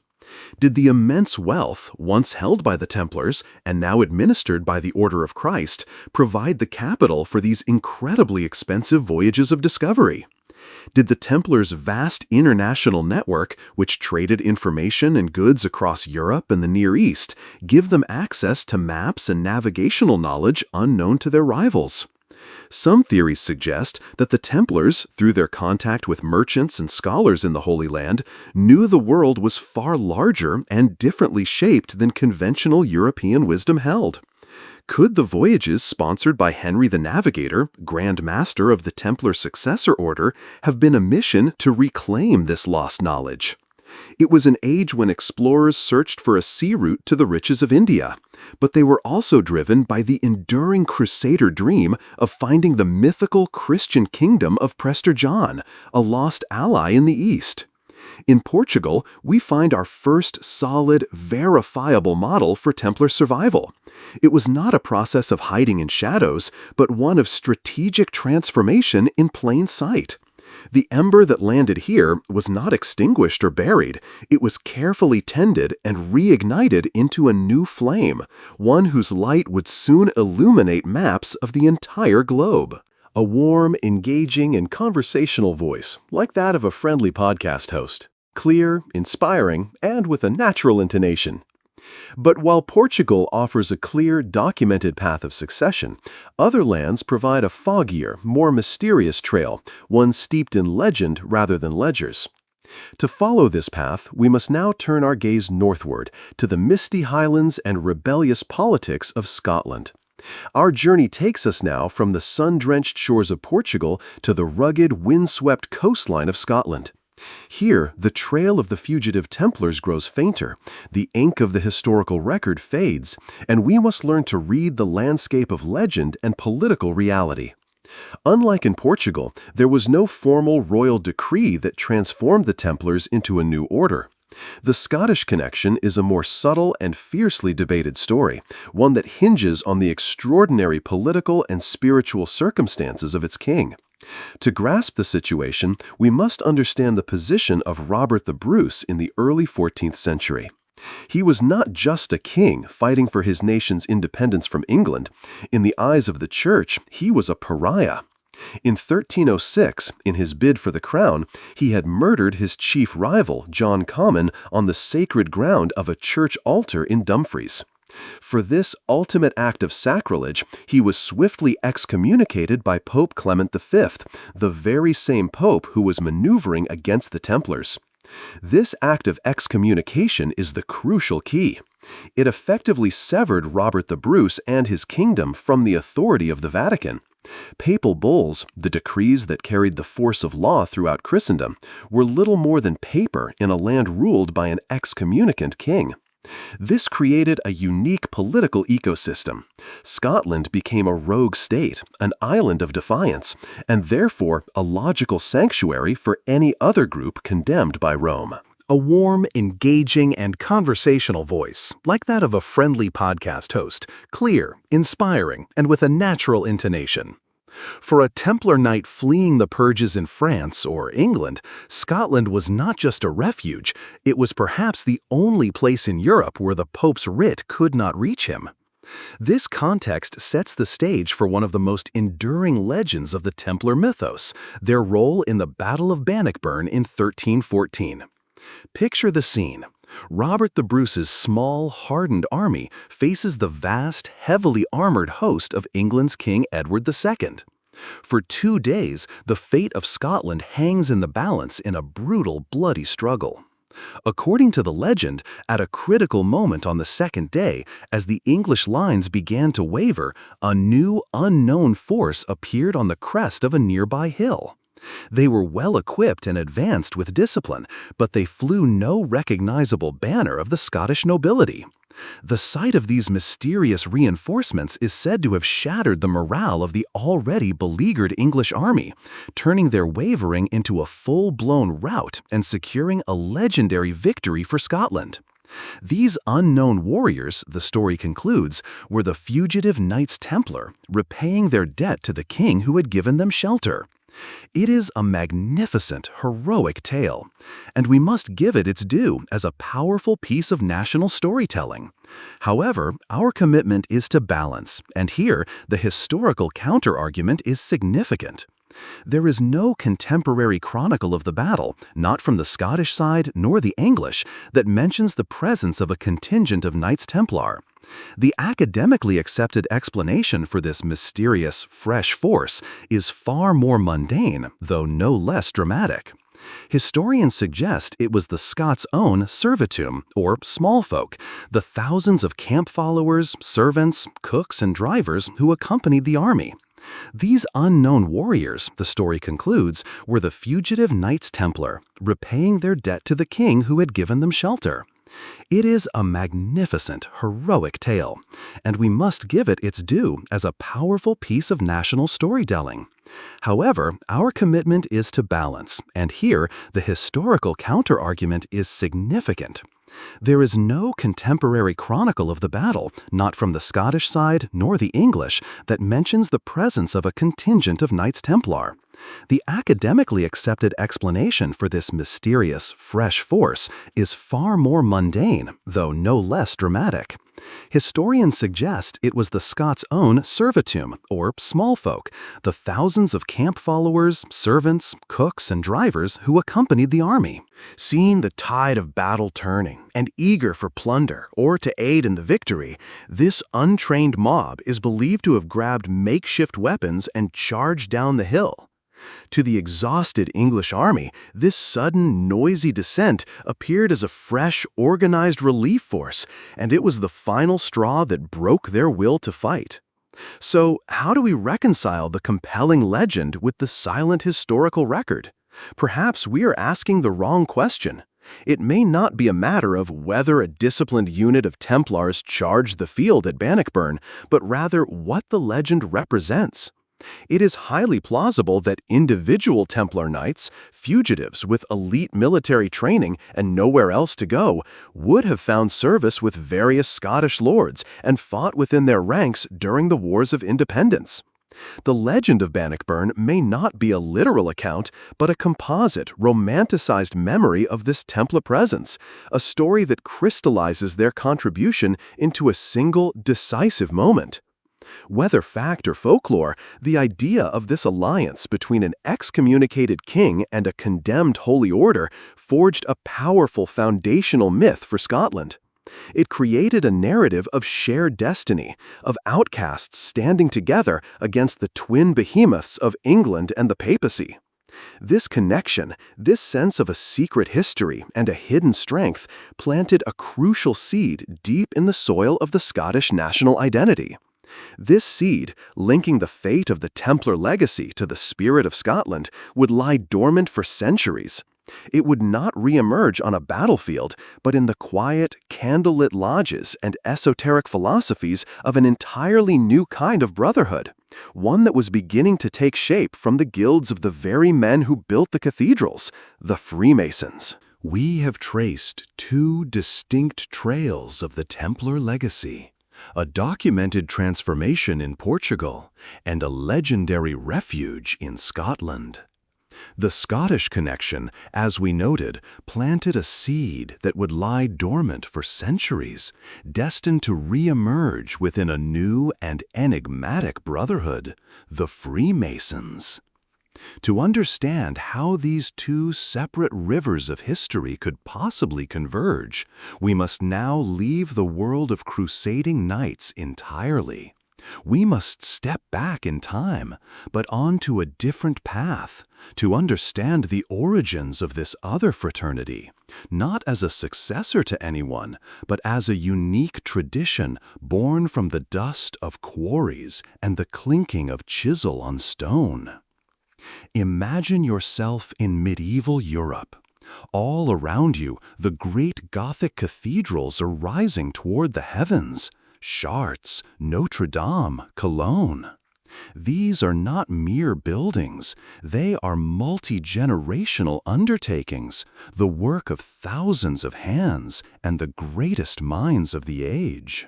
Did the immense wealth, once held by the Templars and now administered by the Order of Christ, provide the capital for these incredibly expensive voyages of discovery? Did the Templars' vast international network, which traded information and goods across Europe and the Near East, give them access to maps and navigational knowledge unknown to their rivals? Some theories suggest that the Templars, through their contact with merchants and scholars in the Holy Land, knew the world was far larger and differently shaped than conventional European wisdom held. Could the voyages sponsored by Henry the Navigator, Grand Master of the Templar successor order, have been a mission to reclaim this lost knowledge? It was an age when explorers searched for a sea route to the riches of India, but they were also driven by the enduring Crusader dream of finding the mythical Christian kingdom of Prester John, a lost ally in the East. In Portugal, we find our first solid, verifiable model for Templar survival. It was not a process of hiding in shadows, but one of strategic transformation in plain sight. The ember that landed here was not extinguished or buried. It was carefully tended and reignited into a new flame, one whose light would soon illuminate maps of the entire globe. A warm, engaging, and conversational voice, like that of a friendly podcast host. Clear, inspiring, and with a natural intonation. But while Portugal offers a clear, documented path of succession, other lands provide a foggier, more mysterious trail, one steeped in legend rather than ledgers. To follow this path, we must now turn our gaze northward to the misty highlands and rebellious politics of Scotland. Our journey takes us now from the sun-drenched shores of Portugal to the rugged, wind-swept coastline of Scotland. Here, the trail of the fugitive Templars grows fainter, the ink of the historical record fades, and we must learn to read the landscape of legend and political reality. Unlike in Portugal, there was no formal royal decree that transformed the Templars into a new order. The Scottish connection is a more subtle and fiercely debated story, one that hinges on the extraordinary political and spiritual circumstances of its king. To grasp the situation, we must understand the position of Robert the Bruce in the early 14th century. He was not just a king fighting for his nation's independence from England. In the eyes of the Church, he was a pariah. In 1306, in his bid for the crown, he had murdered his chief rival, John Comyn, on the sacred ground of a church altar in Dumfries. For this ultimate act of sacrilege, he was swiftly excommunicated by Pope Clement V, the very same pope who was maneuvering against the Templars. This act of excommunication is the crucial key. It effectively severed Robert the Bruce and his kingdom from the authority of the Vatican. Papal bulls, the decrees that carried the force of law throughout Christendom, were little more than paper in a land ruled by an excommunicant king. This created a unique political ecosystem. Scotland became a rogue state, an island of defiance, and therefore a logical sanctuary for any other group condemned by Rome. A warm, engaging, and conversational voice, like that of a friendly podcast host, clear, inspiring, and with a natural intonation. For a Templar knight fleeing the purges in France or England, Scotland was not just a refuge, it was perhaps the only place in Europe where the Pope's writ could not reach him. This context sets the stage for one of the most enduring legends of the Templar mythos, their role in the Battle of Bannockburn in 1314. Picture the scene. Robert the Bruce's small, hardened army faces the vast, heavily armored host of England's King Edward II. For 2 days, the fate of Scotland hangs in the balance in a brutal, bloody struggle. According to the legend, at a critical moment on the second day, as the English lines began to waver, a new, unknown force appeared on the crest of a nearby hill. They were well equipped and advanced with discipline, but they flew no recognizable banner of the Scottish nobility. The sight of these mysterious reinforcements is said to have shattered the morale of the already beleaguered English army, turning their wavering into a full-blown rout and securing a legendary victory for Scotland. These unknown warriors, the story concludes, were the Fugitive Knights Templar, repaying their debt to the king who had given them shelter. It is a magnificent, heroic tale, and we must give it its due as a powerful piece of national storytelling. However, our commitment is to balance, and here the historical counter-argument is significant. There is no contemporary chronicle of the battle, not from the Scottish side nor the English, that mentions the presence of a contingent of Knights Templar. The academically accepted explanation for this mysterious, fresh force is far more mundane, though no less dramatic. Historians suggest it was the Scots' own servitum, or small folk, the thousands of camp followers, servants, cooks, and drivers who accompanied the army. These unknown warriors, the story concludes, were the Fugitive Knights Templar, repaying their debt to the king who had given them shelter. It is a magnificent, heroic tale, and we must give it its due as a powerful piece of national storytelling. However, our commitment is to balance, and here the historical counter-argument is significant. There is no contemporary chronicle of the battle, not from the Scottish side nor the English, that mentions the presence of a contingent of Knights Templar. The academically accepted explanation for this mysterious, fresh force is far more mundane, though no less dramatic. Historians suggest it was the Scots' own servitum, or small folk, the thousands of camp followers, servants, cooks, and drivers who accompanied the army. Seeing the tide of battle turning, and eager for plunder or to aid in the victory, this untrained mob is believed to have grabbed makeshift weapons and charged down the hill. To the exhausted English army, this sudden, noisy descent appeared as a fresh, organized relief force, and it was the final straw that broke their will to fight. So, how do we reconcile the compelling legend with the silent historical record? Perhaps we are asking the wrong question. It may not be a matter of whether a disciplined unit of Templars charged the field at Bannockburn, but rather what the legend represents. It is highly plausible that individual Templar knights, fugitives with elite military training and nowhere else to go, would have found service with various Scottish lords and fought within their ranks during the Wars of Independence. The legend of Bannockburn may not be a literal account, but a composite, romanticized memory of this Templar presence, a story that crystallizes their contribution into a single, decisive moment. Whether fact or folklore, the idea of this alliance between an excommunicated king and a condemned holy order forged a powerful foundational myth for Scotland. It created a narrative of shared destiny, of outcasts standing together against the twin behemoths of England and the papacy. This connection, this sense of a secret history and a hidden strength, planted a crucial seed deep in the soil of the Scottish national identity. This seed, linking the fate of the Templar legacy to the spirit of Scotland, would lie dormant for centuries. It would not re-emerge on a battlefield, but in the quiet, candlelit lodges and esoteric philosophies of an entirely new kind of brotherhood, one that was beginning to take shape from the guilds of the very men who built the cathedrals, the Freemasons. We have traced 2 distinct trails of the Templar legacy: a documented transformation in Portugal, and a legendary refuge in Scotland. The Scottish connection, as we noted, planted a seed that would lie dormant for centuries, destined to re-emerge within a new and enigmatic brotherhood, the Freemasons. To understand how these two separate rivers of history could possibly converge, we must now leave the world of crusading knights entirely. We must step back in time, but onto a different path, to understand the origins of this other fraternity, not as a successor to anyone, but as a unique tradition born from the dust of quarries and the clinking of chisel on stone. Imagine yourself in medieval Europe. All around you, the great Gothic cathedrals are rising toward the heavens. Chartres, Notre Dame, Cologne. These are not mere buildings. They are multi-generational undertakings, the work of thousands of hands and the greatest minds of the age.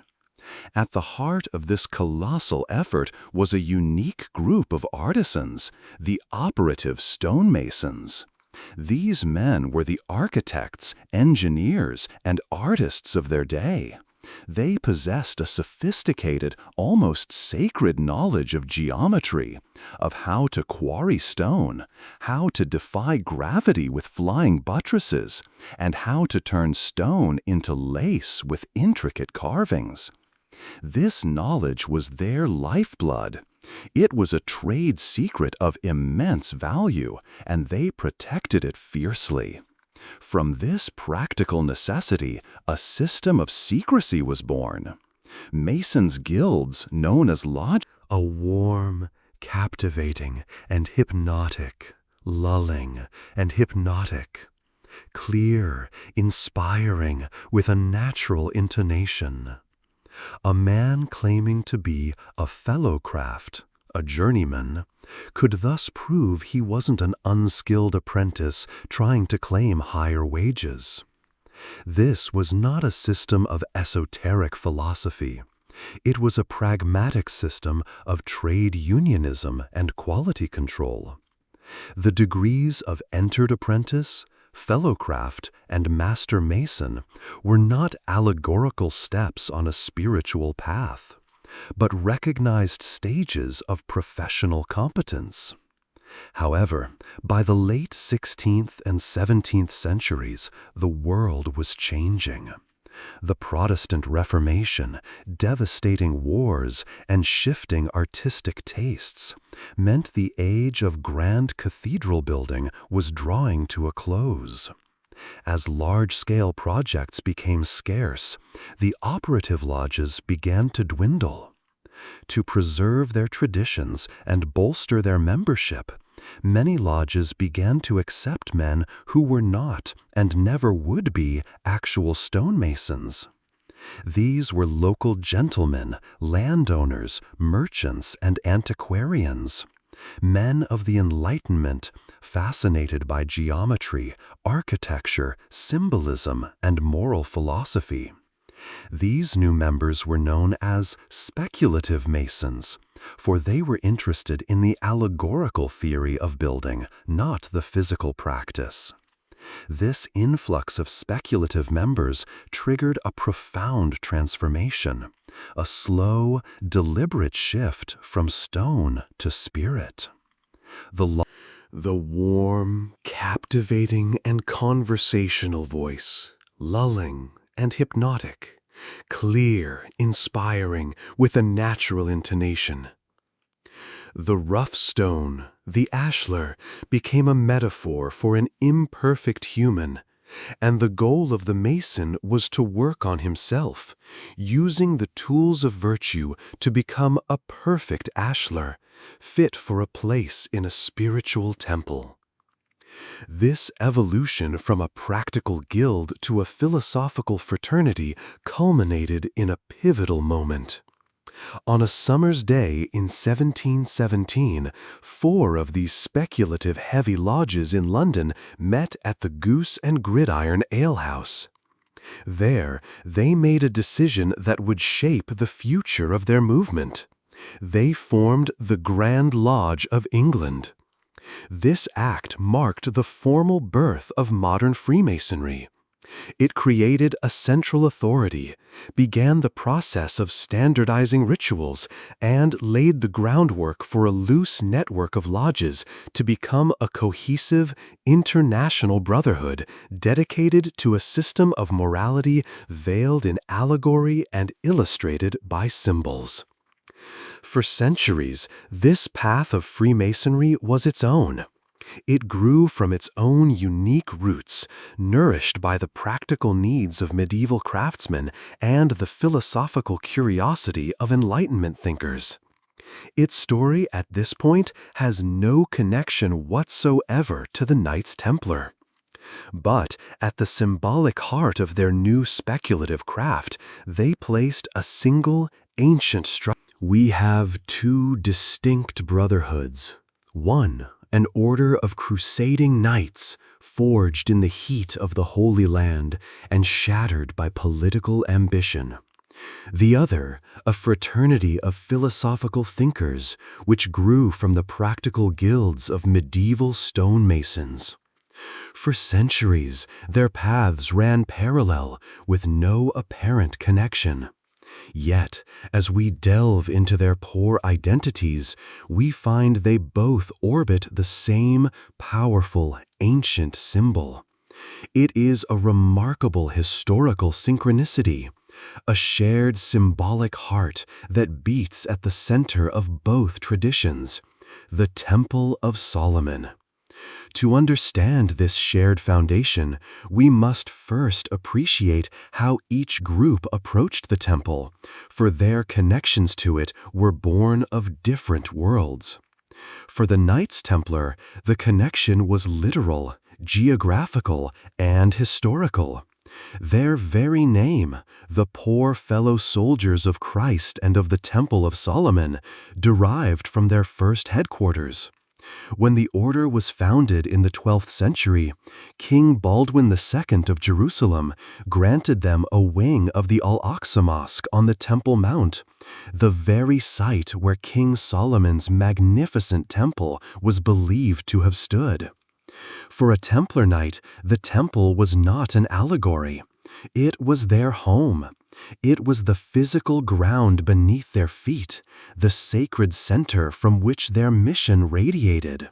At the heart of this colossal effort was a unique group of artisans, the operative stonemasons. These men were the architects, engineers, and artists of their day. They possessed a sophisticated, almost sacred knowledge of geometry, of how to quarry stone, how to defy gravity with flying buttresses, and how to turn stone into lace with intricate carvings. This knowledge was their lifeblood. It was a trade secret of immense value, and they protected it fiercely. From this practical necessity, a system of secrecy was born. Masons' guilds, known as lodges, A warm, captivating, and hypnotic, lulling and hypnotic, clear, inspiring, with a natural intonation. A man claiming to be a fellowcraft, a journeyman, could thus prove he wasn't an unskilled apprentice trying to claim higher wages. This was not a system of esoteric philosophy. It was a pragmatic system of trade unionism and quality control. The degrees of entered apprentice, fellowcraft, and master mason were not allegorical steps on a spiritual path, but recognized stages of professional competence. However, by the late 16th and 17th centuries, the world was changing. The Protestant Reformation, devastating wars, and shifting artistic tastes meant the age of grand cathedral building was drawing to a close. As large-scale projects became scarce, the operative lodges began to dwindle. To preserve their traditions and bolster their membership, many lodges began to accept men who were not and never would be actual stonemasons. These were local gentlemen, landowners, merchants, and antiquarians, men of the Enlightenment, fascinated by geometry, architecture, symbolism, and moral philosophy. These new members were known as speculative masons, for they were interested in the allegorical theory of building, not the physical practice. This influx of speculative members triggered a profound transformation, a slow, deliberate shift from stone to spirit. The warm, captivating, and conversational voice, lulling and hypnotic, clear, inspiring, with a natural intonation. The rough stone, the ashlar, became a metaphor for an imperfect human, and the goal of the mason was to work on himself, using the tools of virtue to become a perfect ashlar, fit for a place in a spiritual temple. This evolution from a practical guild to a philosophical fraternity culminated in a pivotal moment. On a summer's day in 1717, 4 of these speculative heavy lodges in London met at the Goose and Gridiron alehouse. There, they made a decision that would shape the future of their movement. They formed the Grand Lodge of England. This act marked the formal birth of modern Freemasonry. It created a central authority, began the process of standardizing rituals, and laid the groundwork for a loose network of lodges to become a cohesive, international brotherhood dedicated to a system of morality veiled in allegory and illustrated by symbols. For centuries, this path of Freemasonry was its own. It grew from its own unique roots, nourished by the practical needs of medieval craftsmen and the philosophical curiosity of Enlightenment thinkers. Its story at this point has no connection whatsoever to the Knights Templar. But at the symbolic heart of their new speculative craft, they placed a single, ancient structure. We have two distinct brotherhoods. One, an order of crusading knights, forged in the heat of the Holy Land and shattered by political ambition. The other, a fraternity of philosophical thinkers, which grew from the practical guilds of medieval stonemasons. For centuries, their paths ran parallel, with no apparent connection. Yet, as we delve into their poor identities, we find they both orbit the same powerful, ancient symbol. It is a remarkable historical synchronicity, a shared symbolic heart that beats at the center of both traditions, the Temple of Solomon. To understand this shared foundation, we must first appreciate how each group approached the temple, for their connections to it were born of different worlds. For the Knights Templar, the connection was literal, geographical, and historical. Their very name, the poor fellow soldiers of Christ and of the Temple of Solomon, derived from their first headquarters. When the order was founded in the 12th century, King Baldwin II of Jerusalem granted them a wing of the Al-Aqsa Mosque on the Temple Mount, the very site where King Solomon's magnificent temple was believed to have stood. For a Templar Knight, the temple was not an allegory. It was their home. It was the physical ground beneath their feet, the sacred center from which their mission radiated.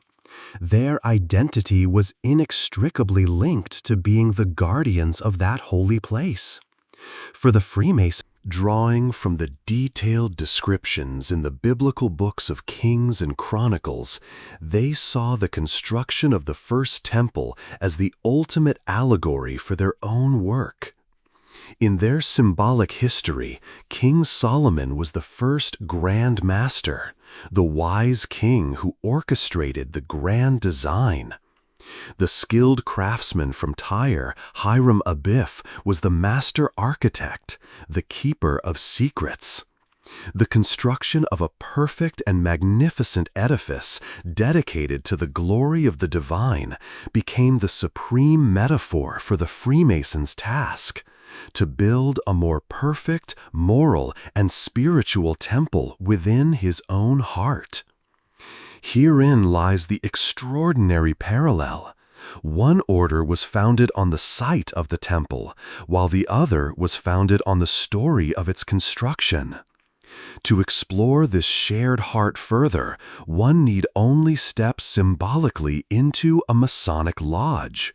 Their identity was inextricably linked to being the guardians of that holy place. For the Freemasons, drawing from the detailed descriptions in the biblical books of Kings and Chronicles, they saw the construction of the first temple as the ultimate allegory for their own work. In their symbolic history, King Solomon was the first Grand Master, the wise king who orchestrated the grand design. The skilled craftsman from Tyre, Hiram Abiff, was the master architect, the keeper of secrets. The construction of a perfect and magnificent edifice dedicated to the glory of the divine became the supreme metaphor for the Freemasons' task: to build a more perfect, moral, and spiritual temple within his own heart. Herein lies the extraordinary parallel. One order was founded on the site of the temple, while the other was founded on the story of its construction. To explore this shared heart further, one need only step symbolically into a Masonic lodge.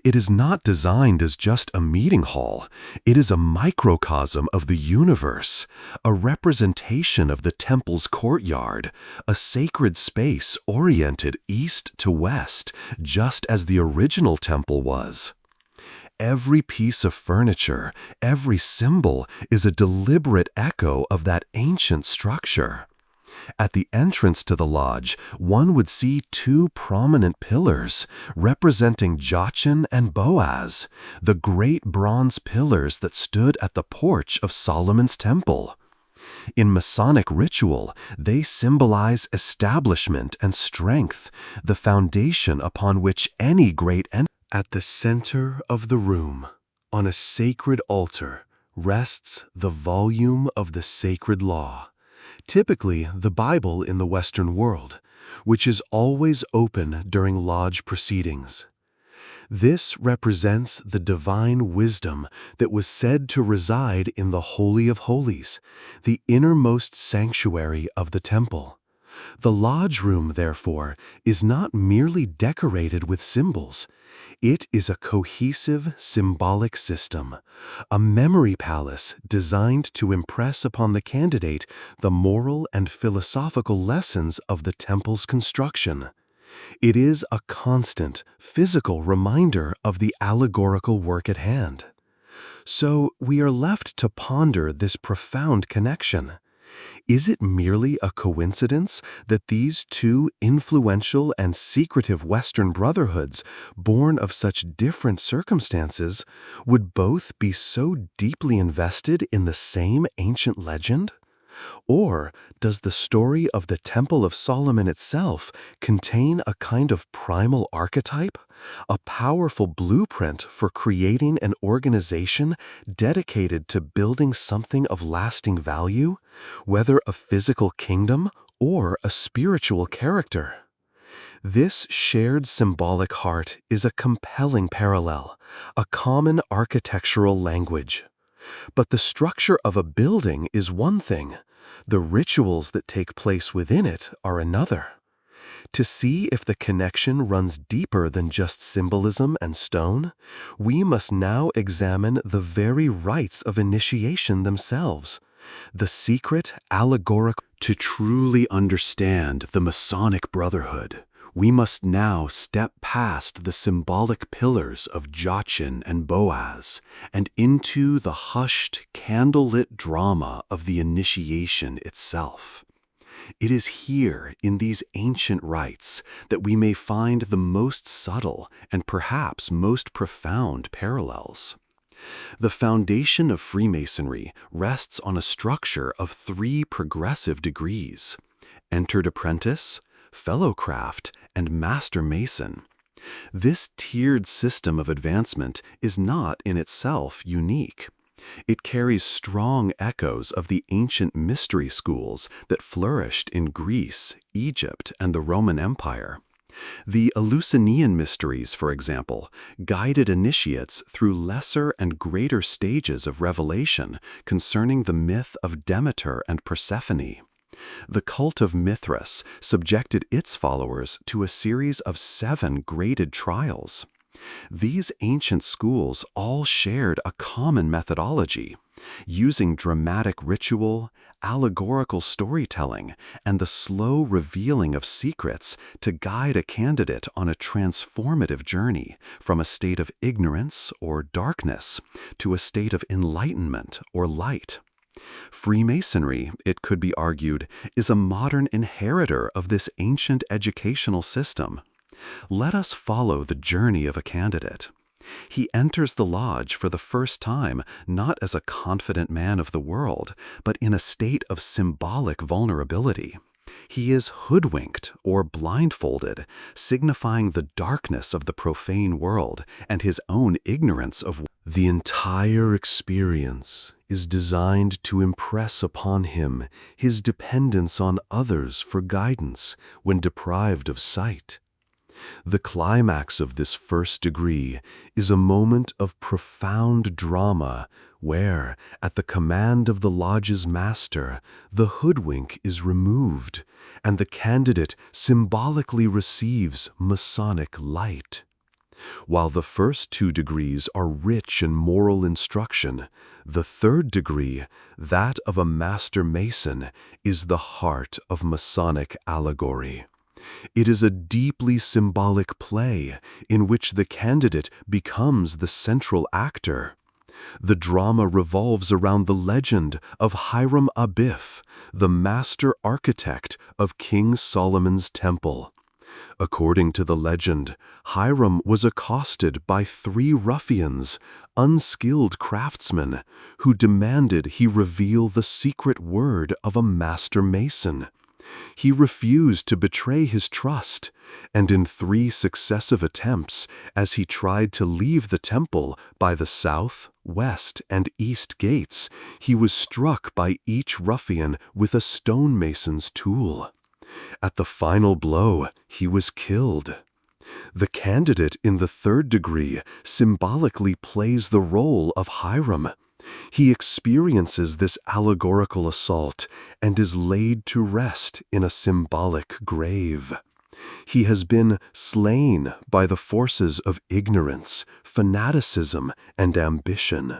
It is not designed as just a meeting hall. It is a microcosm of the universe, a representation of the temple's courtyard, a sacred space oriented east to west, just as the original temple was. Every piece of furniture, every symbol is a deliberate echo of that ancient structure. At the entrance to the lodge, one would see two prominent pillars representing Jachin and Boaz, the great bronze pillars that stood at the porch of Solomon's temple. In Masonic ritual, they symbolize establishment and strength, the foundation upon which any great At the center of the room, on a sacred altar, rests the volume of the sacred law, typically the Bible in the Western world, which is always open during lodge proceedings. This represents the divine wisdom that was said to reside in the Holy of Holies, the innermost sanctuary of the temple. The lodge room, therefore, is not merely decorated with symbols. It is a cohesive, symbolic system, a memory palace designed to impress upon the candidate the moral and philosophical lessons of the temple's construction. It is a constant, physical reminder of the allegorical work at hand. So we are left to ponder this profound connection. Is it merely a coincidence that these two influential and secretive Western brotherhoods, born of such different circumstances, would both be so deeply invested in the same ancient legend? Or does the story of the Temple of Solomon itself contain a kind of primal archetype, a powerful blueprint for creating an organization dedicated to building something of lasting value, whether a physical kingdom or a spiritual character? This shared symbolic heart is a compelling parallel, a common architectural language. But the structure of a building is one thing. The rituals that take place within it are another. To see if the connection runs deeper than just symbolism and stone, we must now examine the very rites of initiation themselves, the secret allegorical. To truly understand the Masonic Brotherhood, we must now step past the symbolic pillars of Jachin and Boaz and into the hushed, candlelit drama of the initiation itself. It is here, in these ancient rites, that we may find the most subtle and perhaps most profound parallels. The foundation of Freemasonry rests on a structure of 3 progressive degrees: entered apprentice, fellow craft, and master mason. This tiered system of advancement is not in itself unique. It carries strong echoes of the ancient mystery schools that flourished in Greece, Egypt, and the Roman Empire. The Eleusinian mysteries, for example, guided initiates through lesser and greater stages of revelation concerning the myth of Demeter and Persephone. The cult of Mithras subjected its followers to a series of 7 graded trials. These ancient schools all shared a common methodology, using dramatic ritual, allegorical storytelling, and the slow revealing of secrets to guide a candidate on a transformative journey from a state of ignorance or darkness to a state of enlightenment or light. Freemasonry, it could be argued, is a modern inheritor of this ancient educational system. Let us follow the journey of a candidate. He enters the lodge for the first time not as a confident man of the world, but in a state of symbolic vulnerability. He is hoodwinked or blindfolded, signifying the darkness of the profane world and his own ignorance of. The entire experience is designed to impress upon him his dependence on others for guidance when deprived of sight. The climax of this first degree is a moment of profound drama where, at the command of the lodge's master, the hoodwink is removed and the candidate symbolically receives Masonic light. While the first 2 degrees are rich in moral instruction, the 3rd degree, that of a Master Mason, is the heart of Masonic allegory. It is a deeply symbolic play in which the candidate becomes the central actor. The drama revolves around the legend of Hiram Abiff, the master architect of King Solomon's temple. According to the legend, Hiram was accosted by 3 ruffians, unskilled craftsmen, who demanded he reveal the secret word of a master mason. He refused to betray his trust, and in 3 successive attempts, as he tried to leave the temple by the south, west, and east gates, he was struck by each ruffian with a stonemason's tool. At the final blow, he was killed. The candidate in the third degree symbolically plays the role of Hiram. He experiences this allegorical assault and is laid to rest in a symbolic grave. He has been slain by the forces of ignorance, fanaticism, and ambition.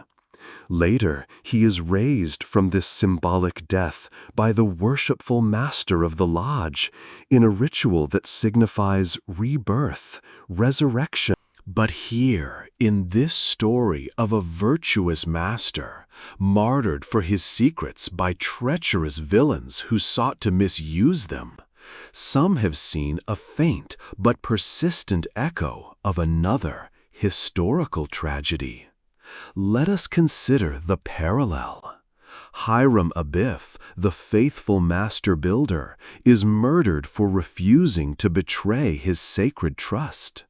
Later, he is raised from this symbolic death by the worshipful master of the lodge in a ritual that signifies rebirth, resurrection. But here, in this story of a virtuous master, martyred for his secrets by treacherous villains who sought to misuse them, some have seen a faint but persistent echo of another historical tragedy. Let us consider the parallel. Hiram Abiff, the faithful master builder, is murdered for refusing to betray his sacred trust.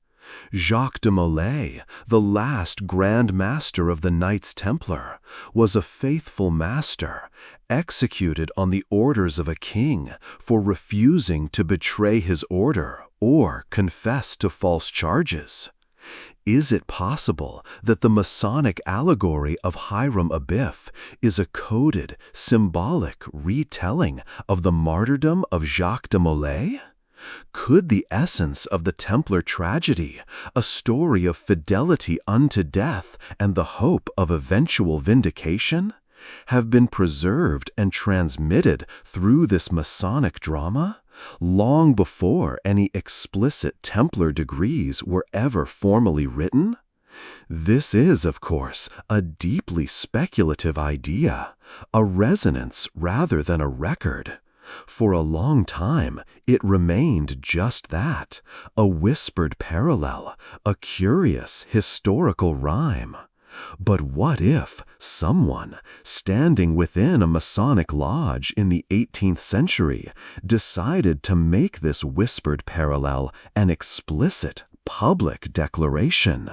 Jacques de Molay, the last Grand Master of the Knights Templar, was a faithful master, executed on the orders of a king for refusing to betray his order or confess to false charges. Is it possible that the Masonic allegory of Hiram Abiff is a coded, symbolic retelling of the martyrdom of Jacques de Molay? Could the essence of the Templar tragedy, a story of fidelity unto death and the hope of eventual vindication, have been preserved and transmitted through this Masonic drama, long before any explicit Templar degrees were ever formally written? This is, of course, a deeply speculative idea, a resonance rather than a record. For a long time, it remained just that, a whispered parallel, a curious historical rhyme. But what if someone, standing within a Masonic lodge in the 18th century, decided to make this whispered parallel an explicit, public declaration?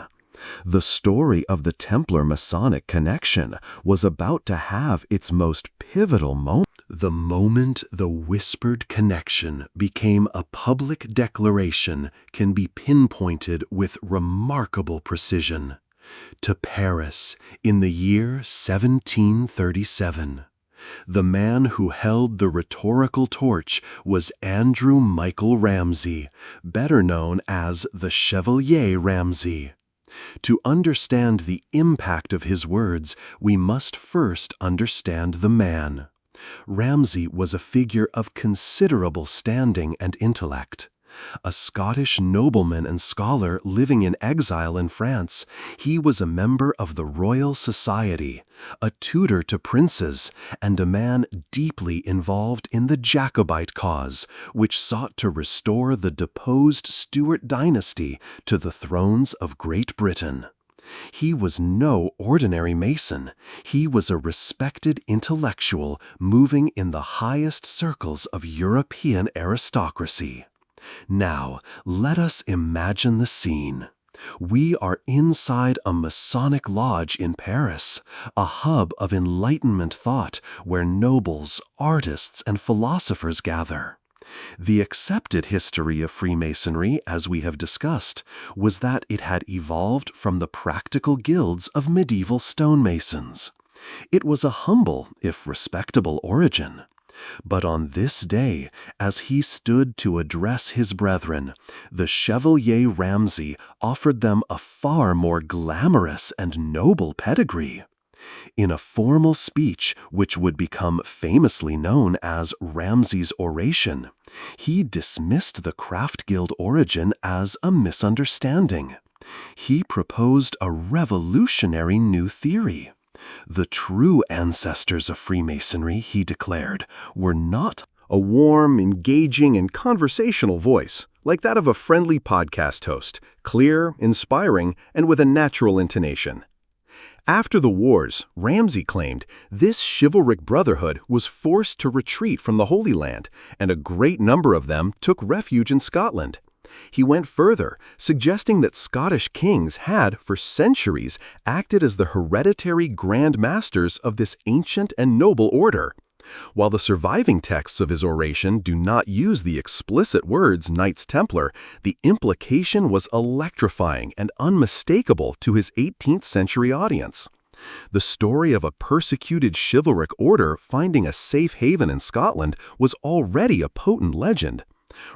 The story of the Templar-Masonic connection was about to have its most pivotal moment. The moment the whispered connection became a public declaration can be pinpointed with remarkable precision. To Paris in the year 1737. The man who held the rhetorical torch was Andrew Michael Ramsay, better known as the Chevalier Ramsay. To understand the impact of his words, we must first understand the man. Ramsay was a figure of considerable standing and intellect. A Scottish nobleman and scholar living in exile in France, he was a member of the Royal Society, a tutor to princes, and a man deeply involved in the Jacobite cause, which sought to restore the deposed Stuart dynasty to the thrones of Great Britain. He was no ordinary Mason. He was a respected intellectual moving in the highest circles of European aristocracy. Now, let us imagine the scene. We are inside a Masonic lodge in Paris, a hub of Enlightenment thought where nobles, artists, and philosophers gather. The accepted history of Freemasonry, as we have discussed, was that it had evolved from the practical guilds of medieval stonemasons. It was a humble, if respectable, origin. But on this day, as he stood to address his brethren, the Chevalier Ramsay offered them a far more glamorous and noble pedigree. In a formal speech which would become famously known as Ramsay's Oration, he dismissed the Craft Guild origin as a misunderstanding. He proposed a revolutionary new theory. The true ancestors of Freemasonry, he declared, were not a warm, engaging, and conversational voice, like that of a friendly podcast host, clear, inspiring, and with a natural intonation. After the wars, Ramsay claimed this chivalric brotherhood was forced to retreat from the Holy Land, and a great number of them took refuge in Scotland. He went further, suggesting that Scottish kings had, for centuries, acted as the hereditary Grand Masters of this ancient and noble order. While the surviving texts of his oration do not use the explicit words Knights Templar, the implication was electrifying and unmistakable to his 18th century audience. The story of a persecuted chivalric order finding a safe haven in Scotland was already a potent legend.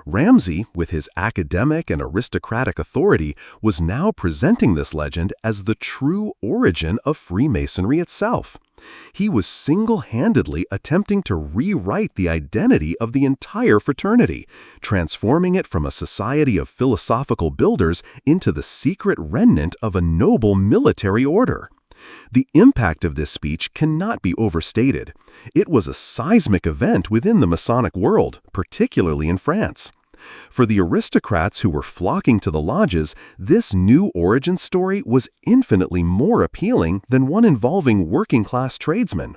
Ramsay, with his academic and aristocratic authority, was now presenting this legend as the true origin of Freemasonry itself. He was single-handedly attempting to rewrite the identity of the entire fraternity, transforming it from a society of philosophical builders into the secret remnant of a noble military order. The impact of this speech cannot be overstated. It was a seismic event within the Masonic world, particularly in France. For the aristocrats who were flocking to the lodges, this new origin story was infinitely more appealing than one involving working-class tradesmen.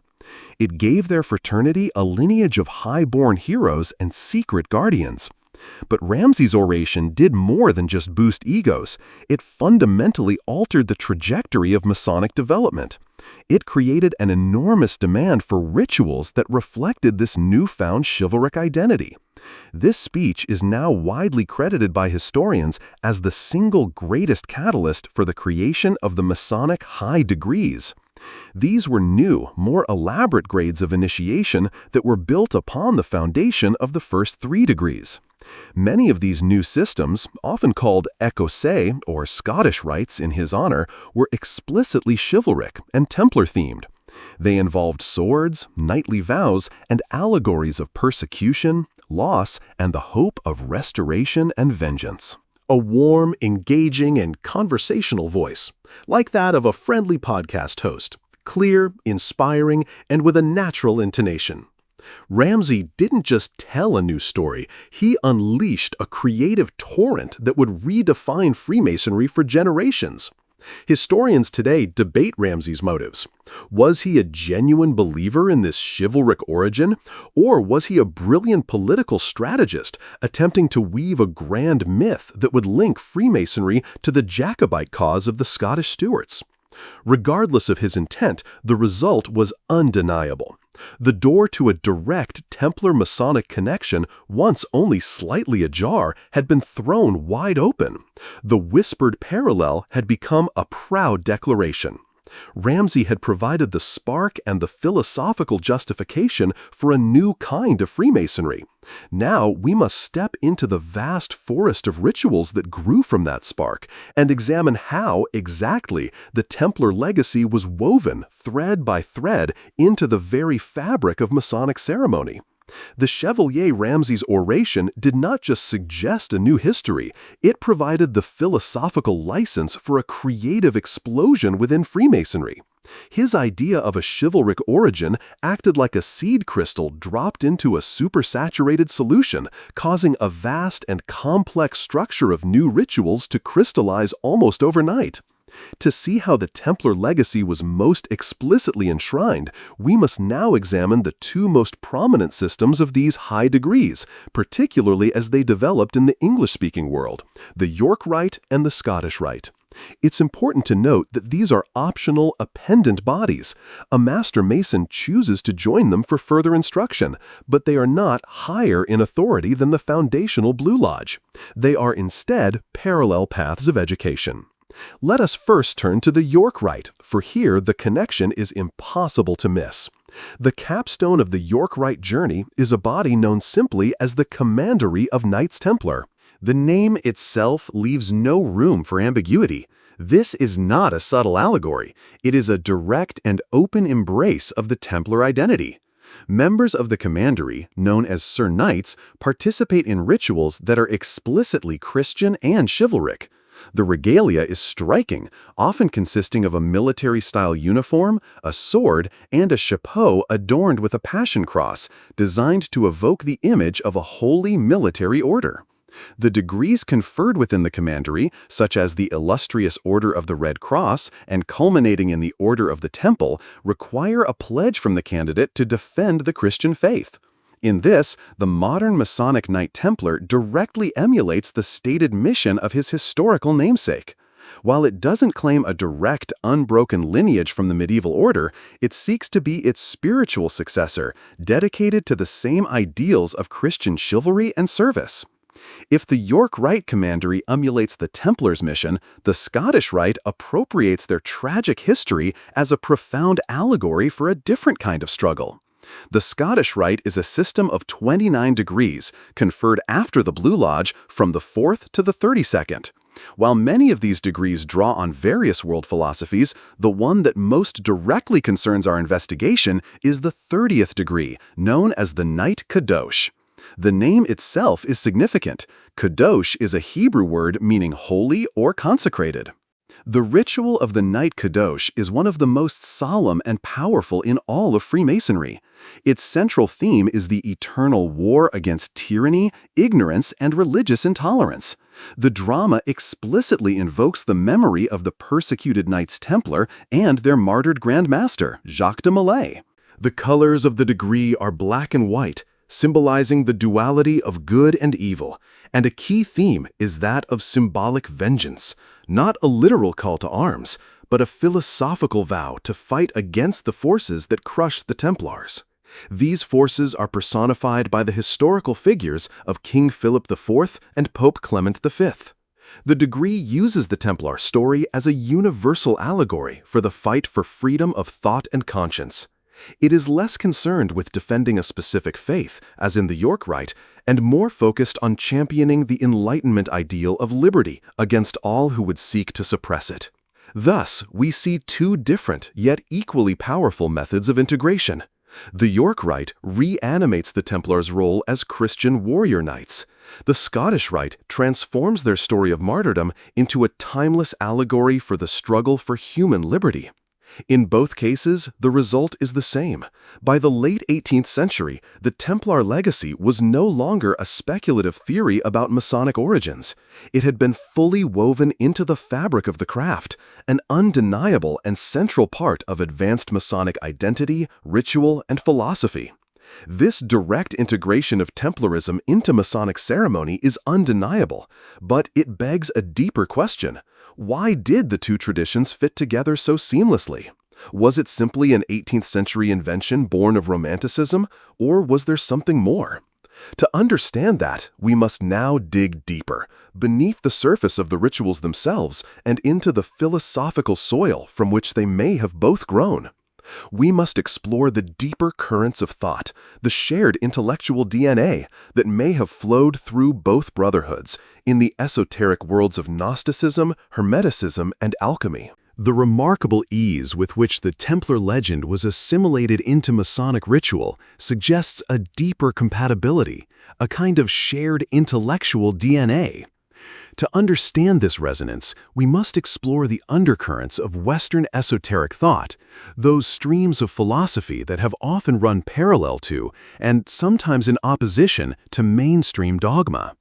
It gave their fraternity a lineage of high-born heroes and secret guardians. But Ramsay's oration did more than just boost egos. It fundamentally altered the trajectory of Masonic development. It created an enormous demand for rituals that reflected this newfound chivalric identity. This speech is now widely credited by historians as the single greatest catalyst for the creation of the Masonic high degrees. These were new, more elaborate grades of initiation that were built upon the foundation of the first 3 degrees. Many of these new systems, often called Écossais or Scottish rites in his honor, were explicitly chivalric and Templar-themed. They involved swords, knightly vows, and allegories of persecution, loss, and the hope of restoration and vengeance. A warm, engaging, and conversational voice, like that of a friendly podcast host, clear, inspiring, and with a natural intonation. Ramsay didn't just tell a new story, he unleashed a creative torrent that would redefine Freemasonry for generations. Historians today debate Ramsay's motives. Was he a genuine believer in this chivalric origin, or was he a brilliant political strategist attempting to weave a grand myth that would link Freemasonry to the Jacobite cause of the Scottish Stuarts? Regardless of his intent, the result was undeniable. The door to a direct Templar-Masonic connection, once only slightly ajar, had been thrown wide open. The whispered parallel had become a proud declaration. Ramsay had provided the spark and the philosophical justification for a new kind of Freemasonry. Now we must step into the vast forest of rituals that grew from that spark and examine how, exactly, the Templar legacy was woven, thread by thread, into the very fabric of Masonic ceremony. The Chevalier Ramsay's oration did not just suggest a new history, it provided the philosophical license for a creative explosion within Freemasonry. His idea of a chivalric origin acted like a seed crystal dropped into a supersaturated solution, causing a vast and complex structure of new rituals to crystallize almost overnight. To see how the Templar legacy was most explicitly enshrined, we must now examine the 2 most prominent systems of these high degrees, particularly as they developed in the English-speaking world, the York Rite and the Scottish Rite. It's important to note that these are optional, appendant bodies. A Master Mason chooses to join them for further instruction, but they are not higher in authority than the foundational Blue Lodge. They are instead parallel paths of education. Let us first turn to the York Rite, for here the connection is impossible to miss. The capstone of the York Rite journey is a body known simply as the Commandery of Knights Templar. The name itself leaves no room for ambiguity. This is not a subtle allegory. It is a direct and open embrace of the Templar identity. Members of the Commandery, known as Sir Knights, participate in rituals that are explicitly Christian and chivalric. The regalia is striking, often consisting of a military-style uniform, a sword, and a chapeau adorned with a passion cross, designed to evoke the image of a holy military order. The degrees conferred within the Commandery, such as the illustrious Order of the Red Cross and culminating in the Order of the Temple, require a pledge from the candidate to defend the Christian faith. In this, the modern Masonic Knight Templar directly emulates the stated mission of his historical namesake. While it doesn't claim a direct, unbroken lineage from the medieval order, it seeks to be its spiritual successor, dedicated to the same ideals of Christian chivalry and service. If the York Rite commandery emulates the Templars' mission, the Scottish Rite appropriates their tragic history as a profound allegory for a different kind of struggle. The Scottish Rite is a system of 29 degrees, conferred after the Blue Lodge from the 4th to the 32nd. While many of these degrees draw on various world philosophies, the one that most directly concerns our investigation is the 30th degree, known as the Knight Kadosh. The name itself is significant. Kadosh is a Hebrew word meaning holy or consecrated. The ritual of the Knight Kadosh is one of the most solemn and powerful in all of Freemasonry. Its central theme is the eternal war against tyranny, ignorance, and religious intolerance. The drama explicitly invokes the memory of the persecuted Knights Templar and their martyred Grand Master, Jacques de Molay. The colors of the degree are black and white, symbolizing the duality of good and evil, and a key theme is that of symbolic vengeance, not a literal call to arms, but a philosophical vow to fight against the forces that crushed the Templars. These forces are personified by the historical figures of King Philip IV and Pope Clement V. The degree uses the Templar story as a universal allegory for the fight for freedom of thought and conscience. It is less concerned with defending a specific faith, as in the York Rite, and more focused on championing the Enlightenment ideal of liberty against all who would seek to suppress it. Thus, we see two different yet equally powerful methods of integration. The York Rite reanimates the Templars' role as Christian warrior knights. The Scottish Rite transforms their story of martyrdom into a timeless allegory for the struggle for human liberty. In both cases, the result is the same. By the late 18th century, the Templar legacy was no longer a speculative theory about Masonic origins. It had been fully woven into the fabric of the craft, an undeniable and central part of advanced Masonic identity, ritual, and philosophy. This direct integration of Templarism into Masonic ceremony is undeniable, but it begs a deeper question. Why did the two traditions fit together so seamlessly? Was it simply an 18th century invention born of Romanticism, or was there something more? To understand that, we must now dig deeper, beneath the surface of the rituals themselves and into the philosophical soil from which they may have both grown. We must explore the deeper currents of thought, the shared intellectual DNA that may have flowed through both brotherhoods in the esoteric worlds of Gnosticism, Hermeticism, and alchemy. The remarkable ease with which the Templar legend was assimilated into Masonic ritual suggests a deeper compatibility, a kind of shared intellectual DNA. To understand this resonance, we must explore the undercurrents of Western esoteric thought, those streams of philosophy that have often run parallel to, and sometimes in opposition to, mainstream dogma.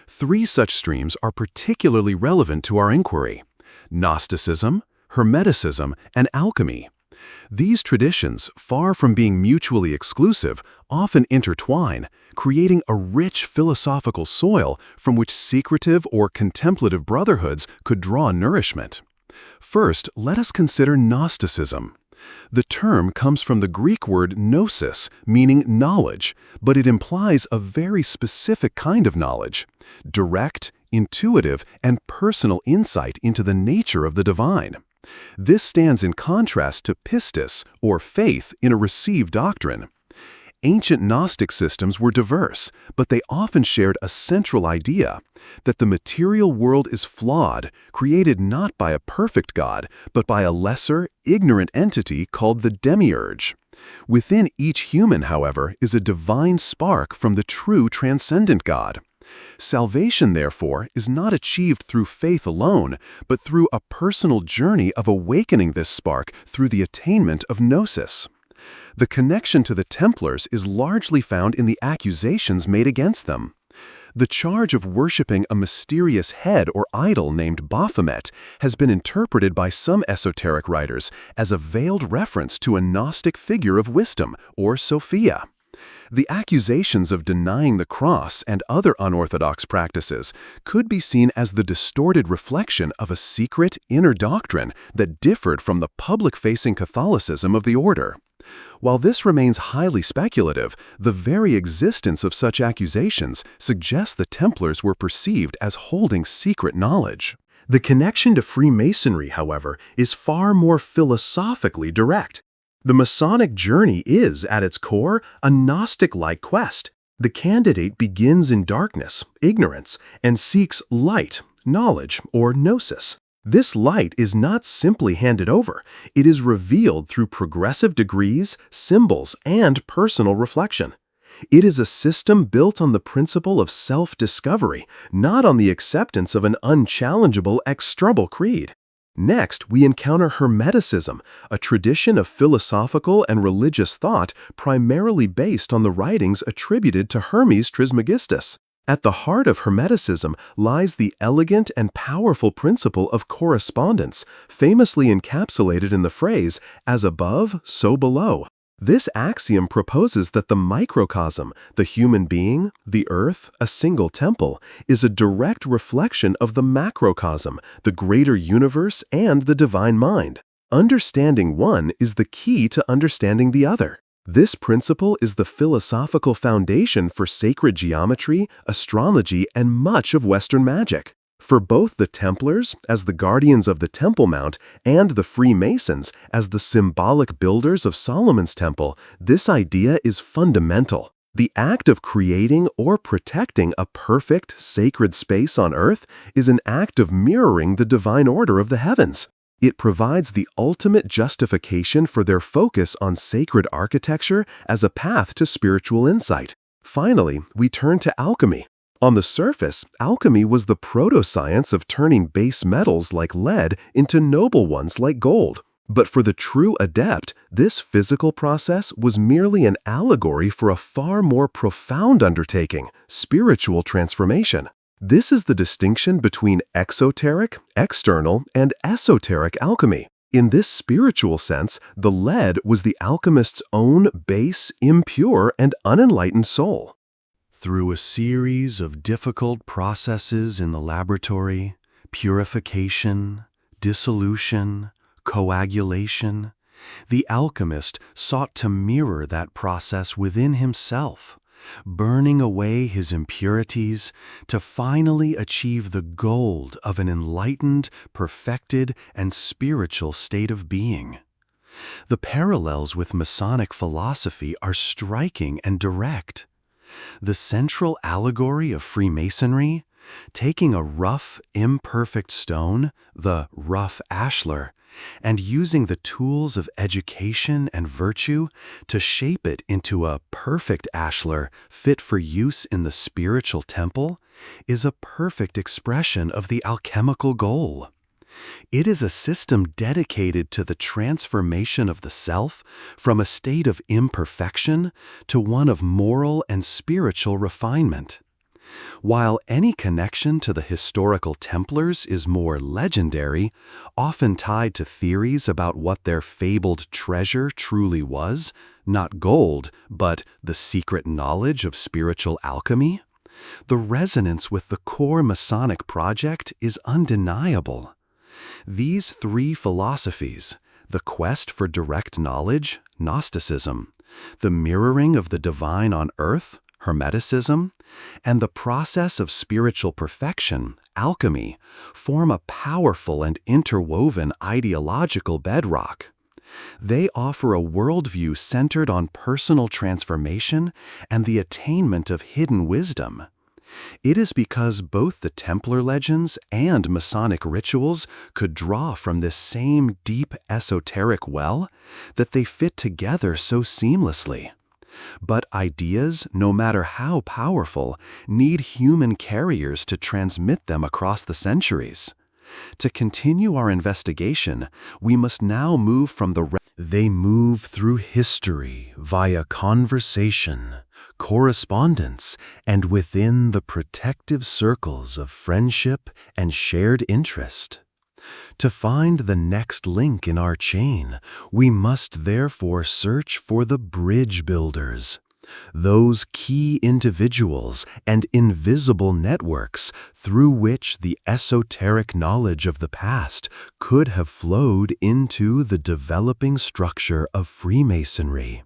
Three such streams are particularly relevant to our inquiry: Gnosticism, Hermeticism, and alchemy. These traditions, far from being mutually exclusive, often intertwine, creating a rich philosophical soil from which secretive or contemplative brotherhoods could draw nourishment. First, let us consider Gnosticism. The term comes from the Greek word gnosis, meaning knowledge, but it implies a very specific kind of knowledge: direct, intuitive, and personal insight into the nature of the divine. This stands in contrast to pistis, or faith in a received doctrine. Ancient Gnostic systems were diverse, but they often shared a central idea: that the material world is flawed, created not by a perfect God, but by a lesser, ignorant entity called the demiurge. Within each human, however, is a divine spark from the true transcendent God. Salvation, therefore, is not achieved through faith alone, but through a personal journey of awakening this spark through the attainment of gnosis. The connection to the Templars is largely found in the accusations made against them. The charge of worshipping a mysterious head or idol named Baphomet has been interpreted by some esoteric writers as a veiled reference to a Gnostic figure of wisdom, or Sophia. The accusations of denying the cross and other unorthodox practices could be seen as the distorted reflection of a secret inner doctrine that differed from the public-facing Catholicism of the order. While this remains highly speculative, the very existence of such accusations suggests the Templars were perceived as holding secret knowledge. The connection to Freemasonry, however, is far more philosophically direct. The Masonic journey is, at its core, a Gnostic-like quest. The candidate begins in darkness, ignorance, and seeks light, knowledge, or gnosis. This light is not simply handed over. It is revealed through progressive degrees, symbols, and personal reflection. It is a system built on the principle of self-discovery, not on the acceptance of an unchallengeable external creed. Next, we encounter Hermeticism, a tradition of philosophical and religious thought primarily based on the writings attributed to Hermes Trismegistus. At the heart of Hermeticism lies the elegant and powerful principle of correspondence, famously encapsulated in the phrase, "as above, so below." This axiom proposes that the microcosm, the human being, the earth, a single temple, is a direct reflection of the macrocosm, the greater universe, and the divine mind. Understanding one is the key to understanding the other. This principle is the philosophical foundation for sacred geometry, astrology, and much of Western magic. For both the Templars, as the guardians of the Temple Mount, and the Freemasons, as the symbolic builders of Solomon's Temple, this idea is fundamental. The act of creating or protecting a perfect, sacred space on earth is an act of mirroring the divine order of the heavens. It provides the ultimate justification for their focus on sacred architecture as a path to spiritual insight. Finally, we turn to alchemy. On the surface, alchemy was the proto-science of turning base metals like lead into noble ones like gold. But for the true adept, this physical process was merely an allegory for a far more profound undertaking, spiritual transformation. This is the distinction between exoteric, external, and esoteric alchemy. In this spiritual sense, the lead was the alchemist's own base, impure, and unenlightened soul. Through a series of difficult processes in the laboratory, purification, dissolution, coagulation, the alchemist sought to mirror that process within himself, burning away his impurities to finally achieve the gold of an enlightened, perfected, and spiritual state of being. The parallels with Masonic philosophy are striking and direct. The central allegory of Freemasonry, taking a rough, imperfect stone, the rough ashlar, and using the tools of education and virtue to shape it into a perfect ashlar fit for use in the spiritual temple, is a perfect expression of the alchemical goal. It is a system dedicated to the transformation of the self from a state of imperfection to one of moral and spiritual refinement. While any connection to the historical Templars is more legendary, often tied to theories about what their fabled treasure truly was, not gold, but the secret knowledge of spiritual alchemy, the resonance with the core Masonic project is undeniable. These three philosophies, the quest for direct knowledge, Gnosticism, the mirroring of the divine on earth, Hermeticism, and the process of spiritual perfection, alchemy, form a powerful and interwoven ideological bedrock. They offer a worldview centered on personal transformation and the attainment of hidden wisdom. It is because both the Templar legends and Masonic rituals could draw from this same deep esoteric well that they fit together so seamlessly. But ideas, no matter how powerful, need human carriers to transmit them across the centuries. To continue our investigation, we must now move from the They move through history via conversation, correspondence, and within the protective circles of friendship and shared interest. To find the next link in our chain, we must therefore search for the bridge builders, Those key individuals and invisible networks through which the esoteric knowledge of the past could have flowed into the developing structure of Freemasonry.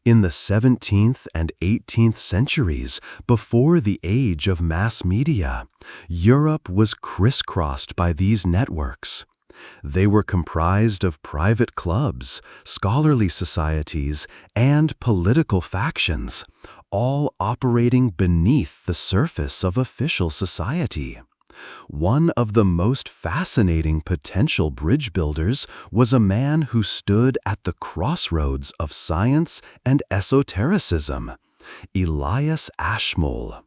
In the 17th and 18th centuries, before the age of mass media, Europe was crisscrossed by these networks. They were comprised of private clubs, scholarly societies, and political factions, all operating beneath the surface of official society. One of the most fascinating potential bridge builders was a man who stood at the crossroads of science and esotericism, Elias Ashmole.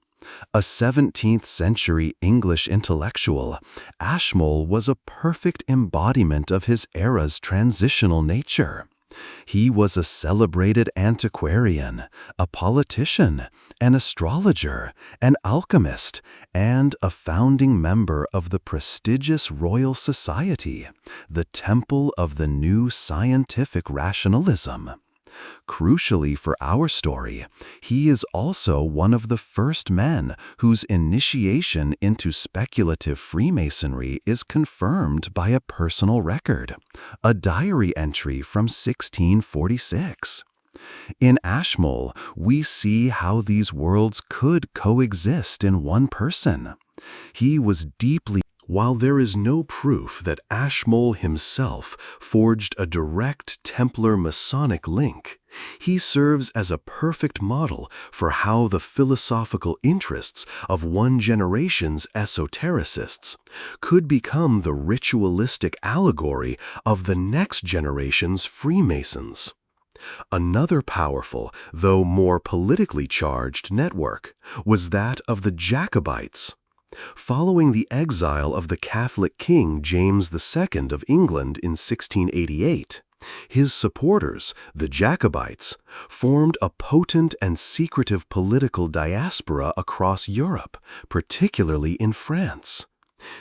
A 17th-century English intellectual, Ashmole was a perfect embodiment of his era's transitional nature. He was a celebrated antiquarian, a politician, an astrologer, an alchemist, and a founding member of the prestigious Royal Society, the Temple of the New Scientific Rationalism. Crucially for our story, he is also one of the first men whose initiation into speculative Freemasonry is confirmed by a personal record, a diary entry from 1646. In Ashmole, we see how these worlds could coexist in one person. He was deeply. While there is no proof that Ashmole himself forged a direct Templar Masonic link, he serves as a perfect model for how the philosophical interests of one generation's esotericists could become the ritualistic allegory of the next generation's Freemasons. Another powerful, though more politically charged network was that of the Jacobites. Following the exile of the Catholic King James II of England in 1688, his supporters, the Jacobites, formed a potent and secretive political diaspora across Europe, particularly in France.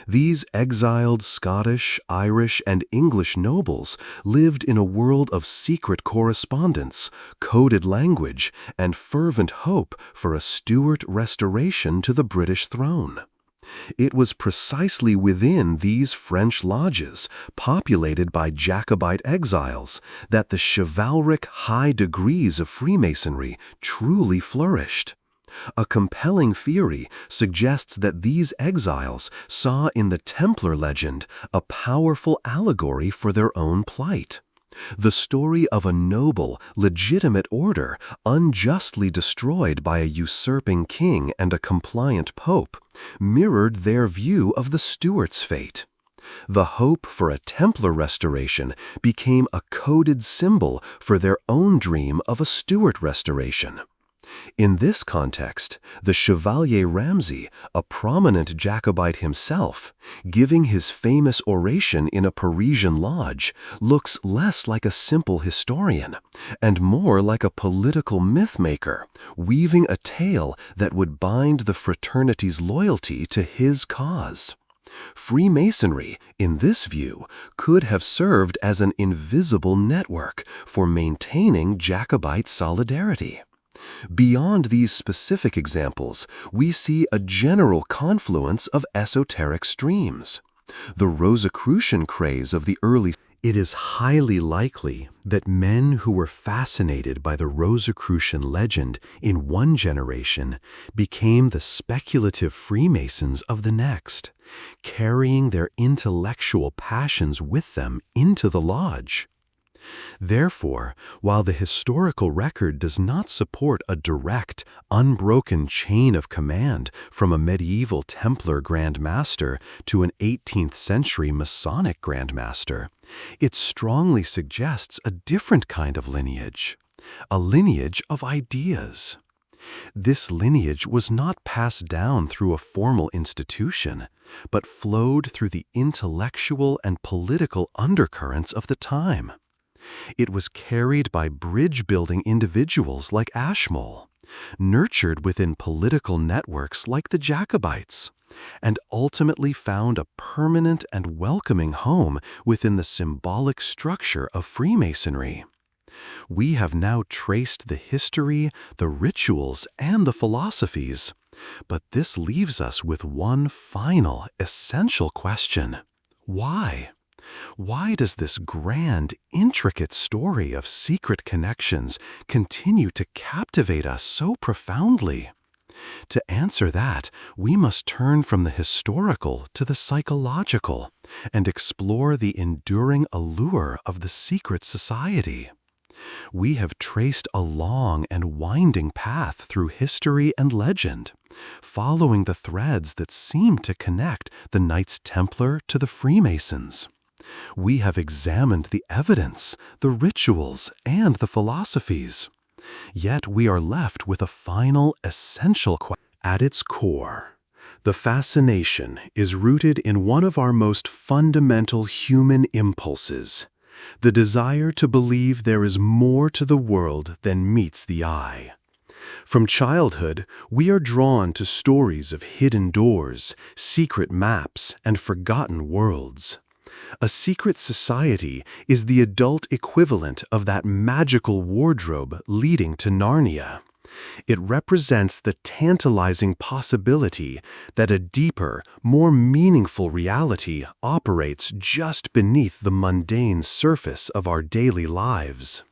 These exiled Scottish, Irish, and English nobles lived in a world of secret correspondence, coded language, and fervent hope for a Stuart restoration to the British throne. It was precisely within these French lodges, populated by Jacobite exiles, that the chivalric high degrees of Freemasonry truly flourished. A compelling theory suggests that these exiles saw in the Templar legend a powerful allegory for their own plight. The story of a noble, legitimate order unjustly destroyed by a usurping king and a compliant pope mirrored their view of the Stuarts' fate. The hope for a Templar restoration became a coded symbol for their own dream of a Stuart restoration. In this context, the Chevalier Ramsay, a prominent Jacobite himself, giving his famous oration in a Parisian lodge, looks less like a simple historian and more like a political mythmaker, weaving a tale that would bind the fraternity's loyalty to his cause. Freemasonry, in this view, could have served as an invisible network for maintaining Jacobite solidarity. Beyond these specific examples, we see a general confluence of esoteric streams. The Rosicrucian craze of the early. It is highly likely that men who were fascinated by the Rosicrucian legend in one generation became the speculative Freemasons of the next, carrying their intellectual passions with them into the lodge. Therefore, while the historical record does not support a direct, unbroken chain of command from a medieval Templar Grand Master to an 18th-century Masonic Grand Master, it strongly suggests a different kind of lineage, a lineage of ideas. This lineage was not passed down through a formal institution, but flowed through the intellectual and political undercurrents of the time. It was carried by bridge-building individuals like Ashmole, nurtured within political networks like the Jacobites, and ultimately found a permanent and welcoming home within the symbolic structure of Freemasonry. We have now traced the history, the rituals, and the philosophies. But this leaves us with one final, essential question. Why? Why does this grand, intricate story of secret connections continue to captivate us so profoundly? To answer that, we must turn from the historical to the psychological and explore the enduring allure of the secret society. We have traced a long and winding path through history and legend, following the threads that seem to connect the Knights Templar to the Freemasons. We have examined the evidence, the rituals, and the philosophies. Yet we are left with a final, essential question. At its core, the fascination is rooted in one of our most fundamental human impulses, the desire to believe there is more to the world than meets the eye. From childhood, we are drawn to stories of hidden doors, secret maps, and forgotten worlds. A secret society is the adult equivalent of that magical wardrobe leading to Narnia. It represents the tantalizing possibility that a deeper, more meaningful reality operates just beneath the mundane surface of our daily lives.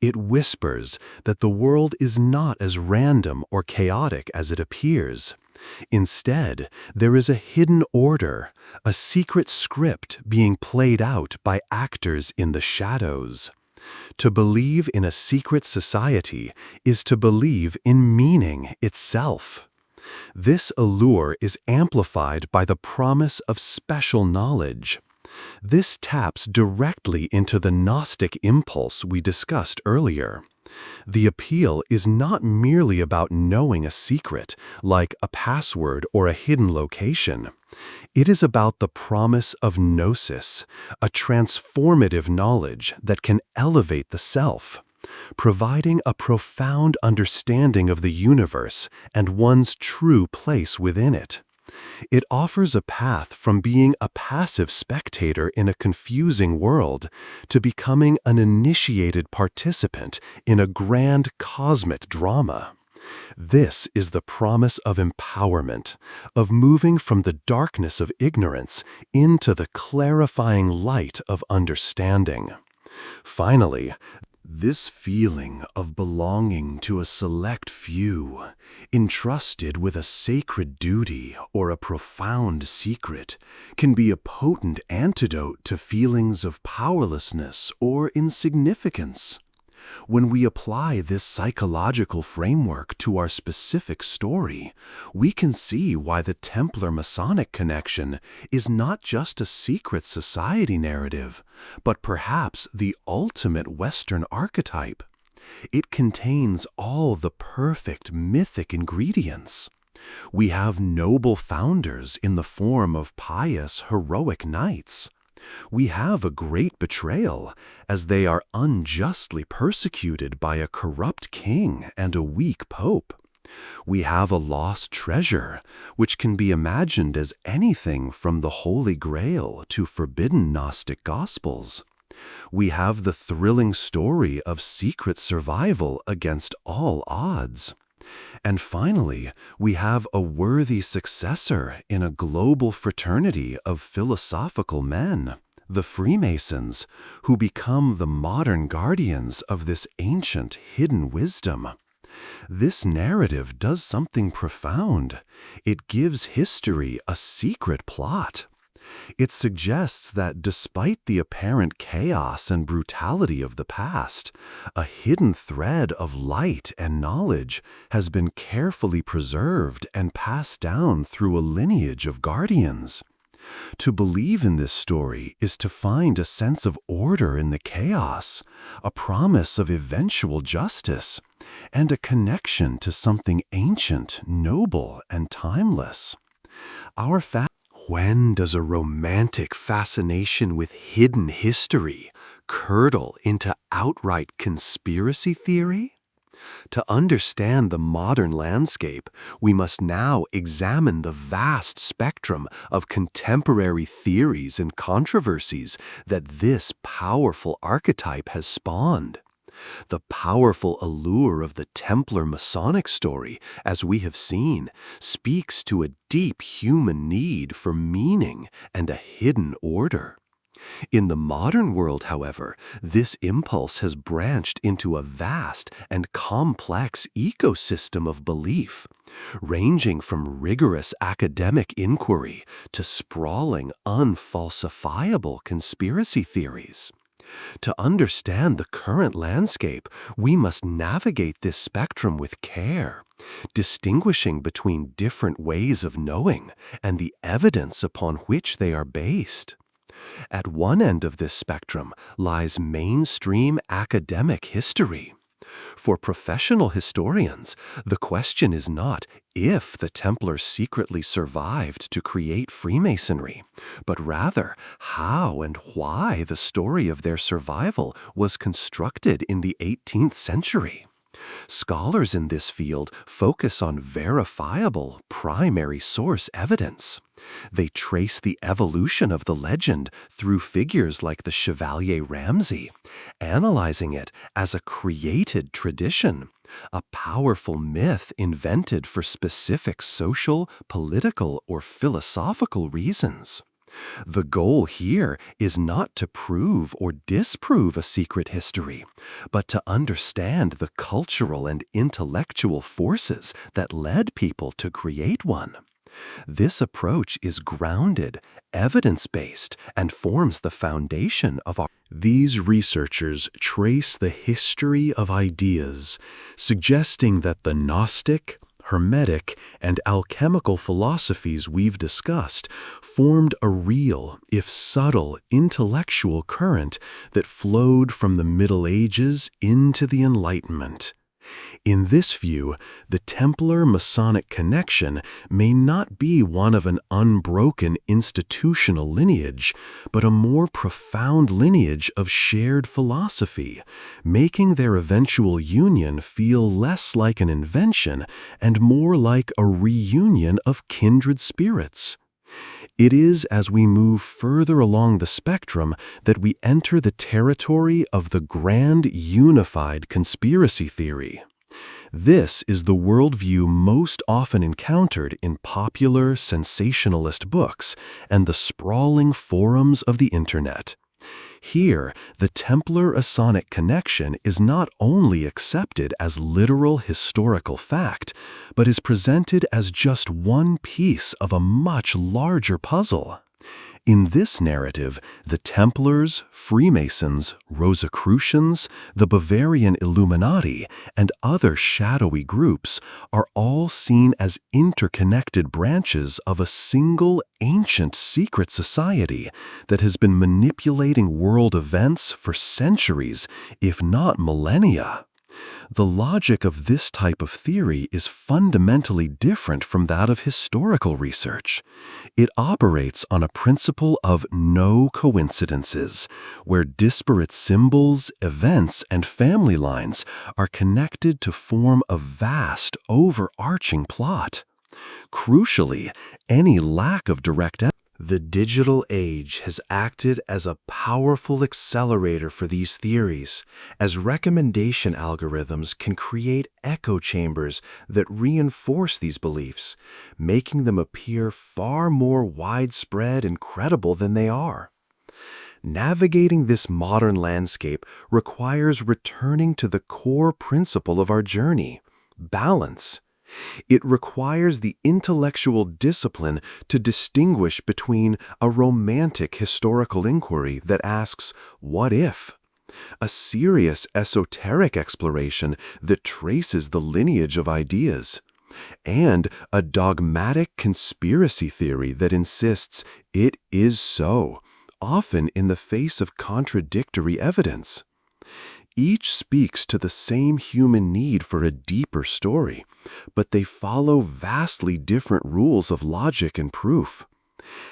It whispers that the world is not as random or chaotic as it appears. Instead, there is a hidden order, a secret script being played out by actors in the shadows. To believe in a secret society is to believe in meaning itself. This allure is amplified by the promise of special knowledge. This taps directly into the Gnostic impulse we discussed earlier. The appeal is not merely about knowing a secret, like a password or a hidden location. It is about the promise of gnosis, a transformative knowledge that can elevate the self, providing a profound understanding of the universe and one's true place within it. It offers a path from being a passive spectator in a confusing world to becoming an initiated participant in a grand cosmic drama. This is the promise of empowerment, of moving from the darkness of ignorance into the clarifying light of understanding. Finally, this feeling of belonging to a select few, entrusted with a sacred duty or a profound secret, can be a potent antidote to feelings of powerlessness or insignificance. When we apply this psychological framework to our specific story, we can see why the Templar Masonic connection is not just a secret society narrative, but perhaps the ultimate Western archetype. It contains all the perfect mythic ingredients. We have noble founders in the form of pious, heroic knights. We have a great betrayal, as they are unjustly persecuted by a corrupt king and a weak pope. We have a lost treasure, which can be imagined as anything from the Holy Grail to forbidden Gnostic Gospels. We have the thrilling story of secret survival against all odds. And finally, we have a worthy successor in a global fraternity of philosophical men, the Freemasons, who become the modern guardians of this ancient hidden wisdom. This narrative does something profound. It gives history a secret plot. It suggests that despite the apparent chaos and brutality of the past, a hidden thread of light and knowledge has been carefully preserved and passed down through a lineage of guardians. To believe in this story is to find a sense of order in the chaos, a promise of eventual justice, and a connection to something ancient, noble, and timeless. When does a romantic fascination with hidden history curdle into outright conspiracy theory? To understand the modern landscape, we must now examine the vast spectrum of contemporary theories and controversies that this powerful archetype has spawned. The powerful allure of the Templar Masonic story, as we have seen, speaks to a deep human need for meaning and a hidden order. In the modern world, however, this impulse has branched into a vast and complex ecosystem of belief, ranging from rigorous academic inquiry to sprawling, unfalsifiable conspiracy theories. To understand the current landscape, we must navigate this spectrum with care, distinguishing between different ways of knowing and the evidence upon which they are based. At one end of this spectrum lies mainstream academic history. For professional historians, the question is not if the Templars secretly survived to create Freemasonry, but rather how and why the story of their survival was constructed in the 18th century. Scholars in this field focus on verifiable primary source evidence. They trace the evolution of the legend through figures like the Chevalier Ramsay, analyzing it as a created tradition, a powerful myth invented for specific social, political, or philosophical reasons. The goal here is not to prove or disprove a secret history, but to understand the cultural and intellectual forces that led people to create one. This approach is grounded, evidence-based, and forms the foundation of our. These researchers trace the history of ideas, suggesting that the Gnostic, Hermetic, and alchemical philosophies we've discussed formed a real, if subtle, intellectual current that flowed from the Middle Ages into the Enlightenment. In this view, the Templar-Masonic connection may not be one of an unbroken institutional lineage, but a more profound lineage of shared philosophy, making their eventual union feel less like an invention and more like a reunion of kindred spirits. It is as we move further along the spectrum that we enter the territory of the grand unified conspiracy theory. This is the worldview most often encountered in popular sensationalist books and the sprawling forums of the Internet. Here, the Templar-Masonic connection is not only accepted as literal historical fact, but is presented as just one piece of a much larger puzzle. In this narrative, the Templars, Freemasons, Rosicrucians, the Bavarian Illuminati, and other shadowy groups are all seen as interconnected branches of a single ancient secret society that has been manipulating world events for centuries, if not millennia. The logic of this type of theory is fundamentally different from that of historical research. It operates on a principle of no coincidences, where disparate symbols, events, and family lines are connected to form a vast, overarching plot. Crucially, any lack of direct evidence. The digital age has acted as a powerful accelerator for these theories, as recommendation algorithms can create echo chambers that reinforce these beliefs, making them appear far more widespread and credible than they are. Navigating this modern landscape requires returning to the core principle of our journey: balance. It requires the intellectual discipline to distinguish between a romantic historical inquiry that asks, "What if?" a serious esoteric exploration that traces the lineage of ideas, and a dogmatic conspiracy theory that insists it is so, often in the face of contradictory evidence. Each speaks to the same human need for a deeper story, but they follow vastly different rules of logic and proof.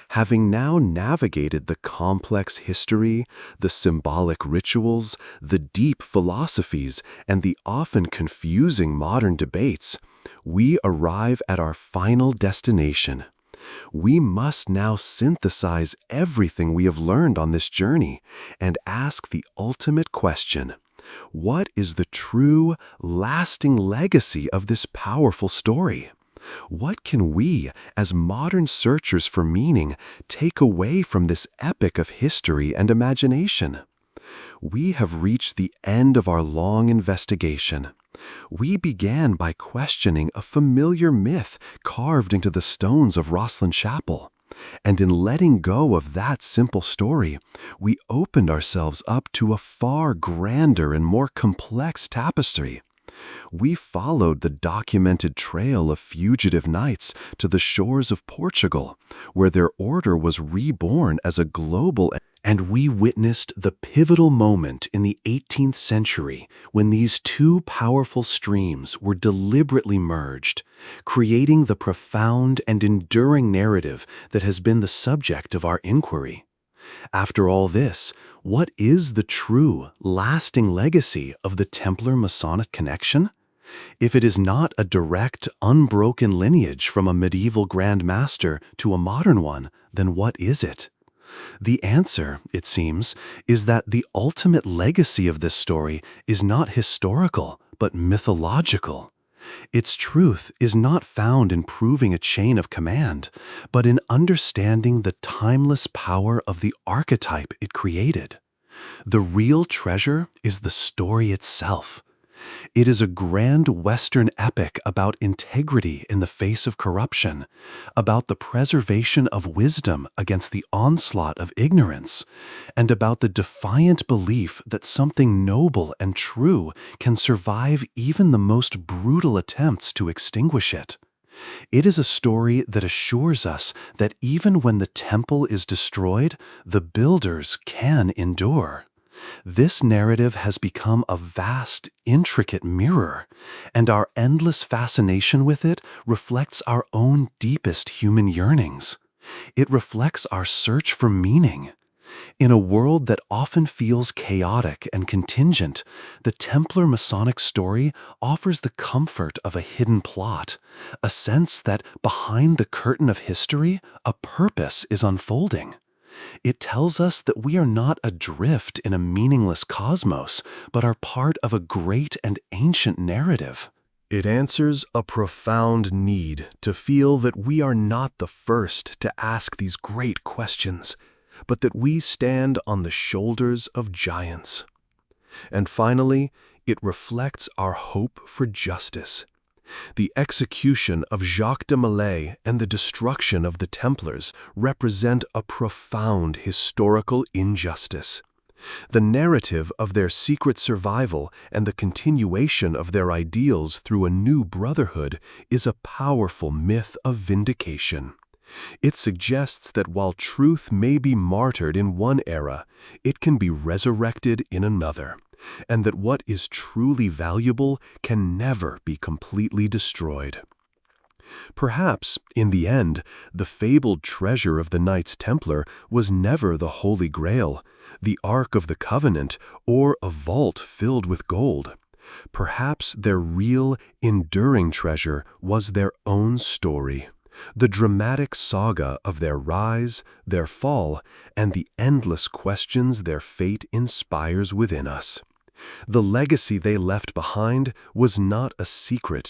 Having now navigated the complex history, the symbolic rituals, the deep philosophies, and the often confusing modern debates, we arrive at our final destination. We must now synthesize everything we have learned on this journey and ask the ultimate question: What is the true, lasting legacy of this powerful story? What can we, as modern searchers for meaning, take away from this epic of history and imagination? We have reached the end of our long investigation. We began by questioning a familiar myth carved into the stones of Rosslyn Chapel. And in letting go of that simple story, we opened ourselves up to a far grander and more complex tapestry. We followed the documented trail of fugitive knights to the shores of Portugal, where their order was reborn as a global. And we witnessed the pivotal moment in the 18th century when these two powerful streams were deliberately merged, creating the profound and enduring narrative that has been the subject of our inquiry. After all this, what is the true, lasting legacy of the Templar Masonic connection? If it is not a direct, unbroken lineage from a medieval Grand Master to a modern one, then what is it? The answer, it seems, is that the ultimate legacy of this story is not historical, but mythological. Its truth is not found in proving a chain of command, but in understanding the timeless power of the archetype it created. The real treasure is the story itself. It is a grand Western epic about integrity in the face of corruption, about the preservation of wisdom against the onslaught of ignorance, and about the defiant belief that something noble and true can survive even the most brutal attempts to extinguish it. It is a story that assures us that even when the temple is destroyed, the builders can endure. This narrative has become a vast, intricate mirror, and our endless fascination with it reflects our own deepest human yearnings. It reflects our search for meaning. In a world that often feels chaotic and contingent, the Templar Masonic story offers the comfort of a hidden plot, a sense that behind the curtain of history, a purpose is unfolding. It tells us that we are not adrift in a meaningless cosmos, but are part of a great and ancient narrative. It answers a profound need to feel that we are not the first to ask these great questions, but that we stand on the shoulders of giants. And finally, it reflects our hope for justice. The execution of Jacques de Molay and the destruction of the Templars represent a profound historical injustice. The narrative of their secret survival and the continuation of their ideals through a new brotherhood is a powerful myth of vindication. It suggests that while truth may be martyred in one era, it can be resurrected in another, and that what is truly valuable can never be completely destroyed. Perhaps, in the end, the fabled treasure of the Knights Templar was never the Holy Grail, the Ark of the Covenant, or a vault filled with gold. Perhaps their real, enduring treasure was their own story, the dramatic saga of their rise, their fall, and the endless questions their fate inspires within us. The legacy they left behind was not a secret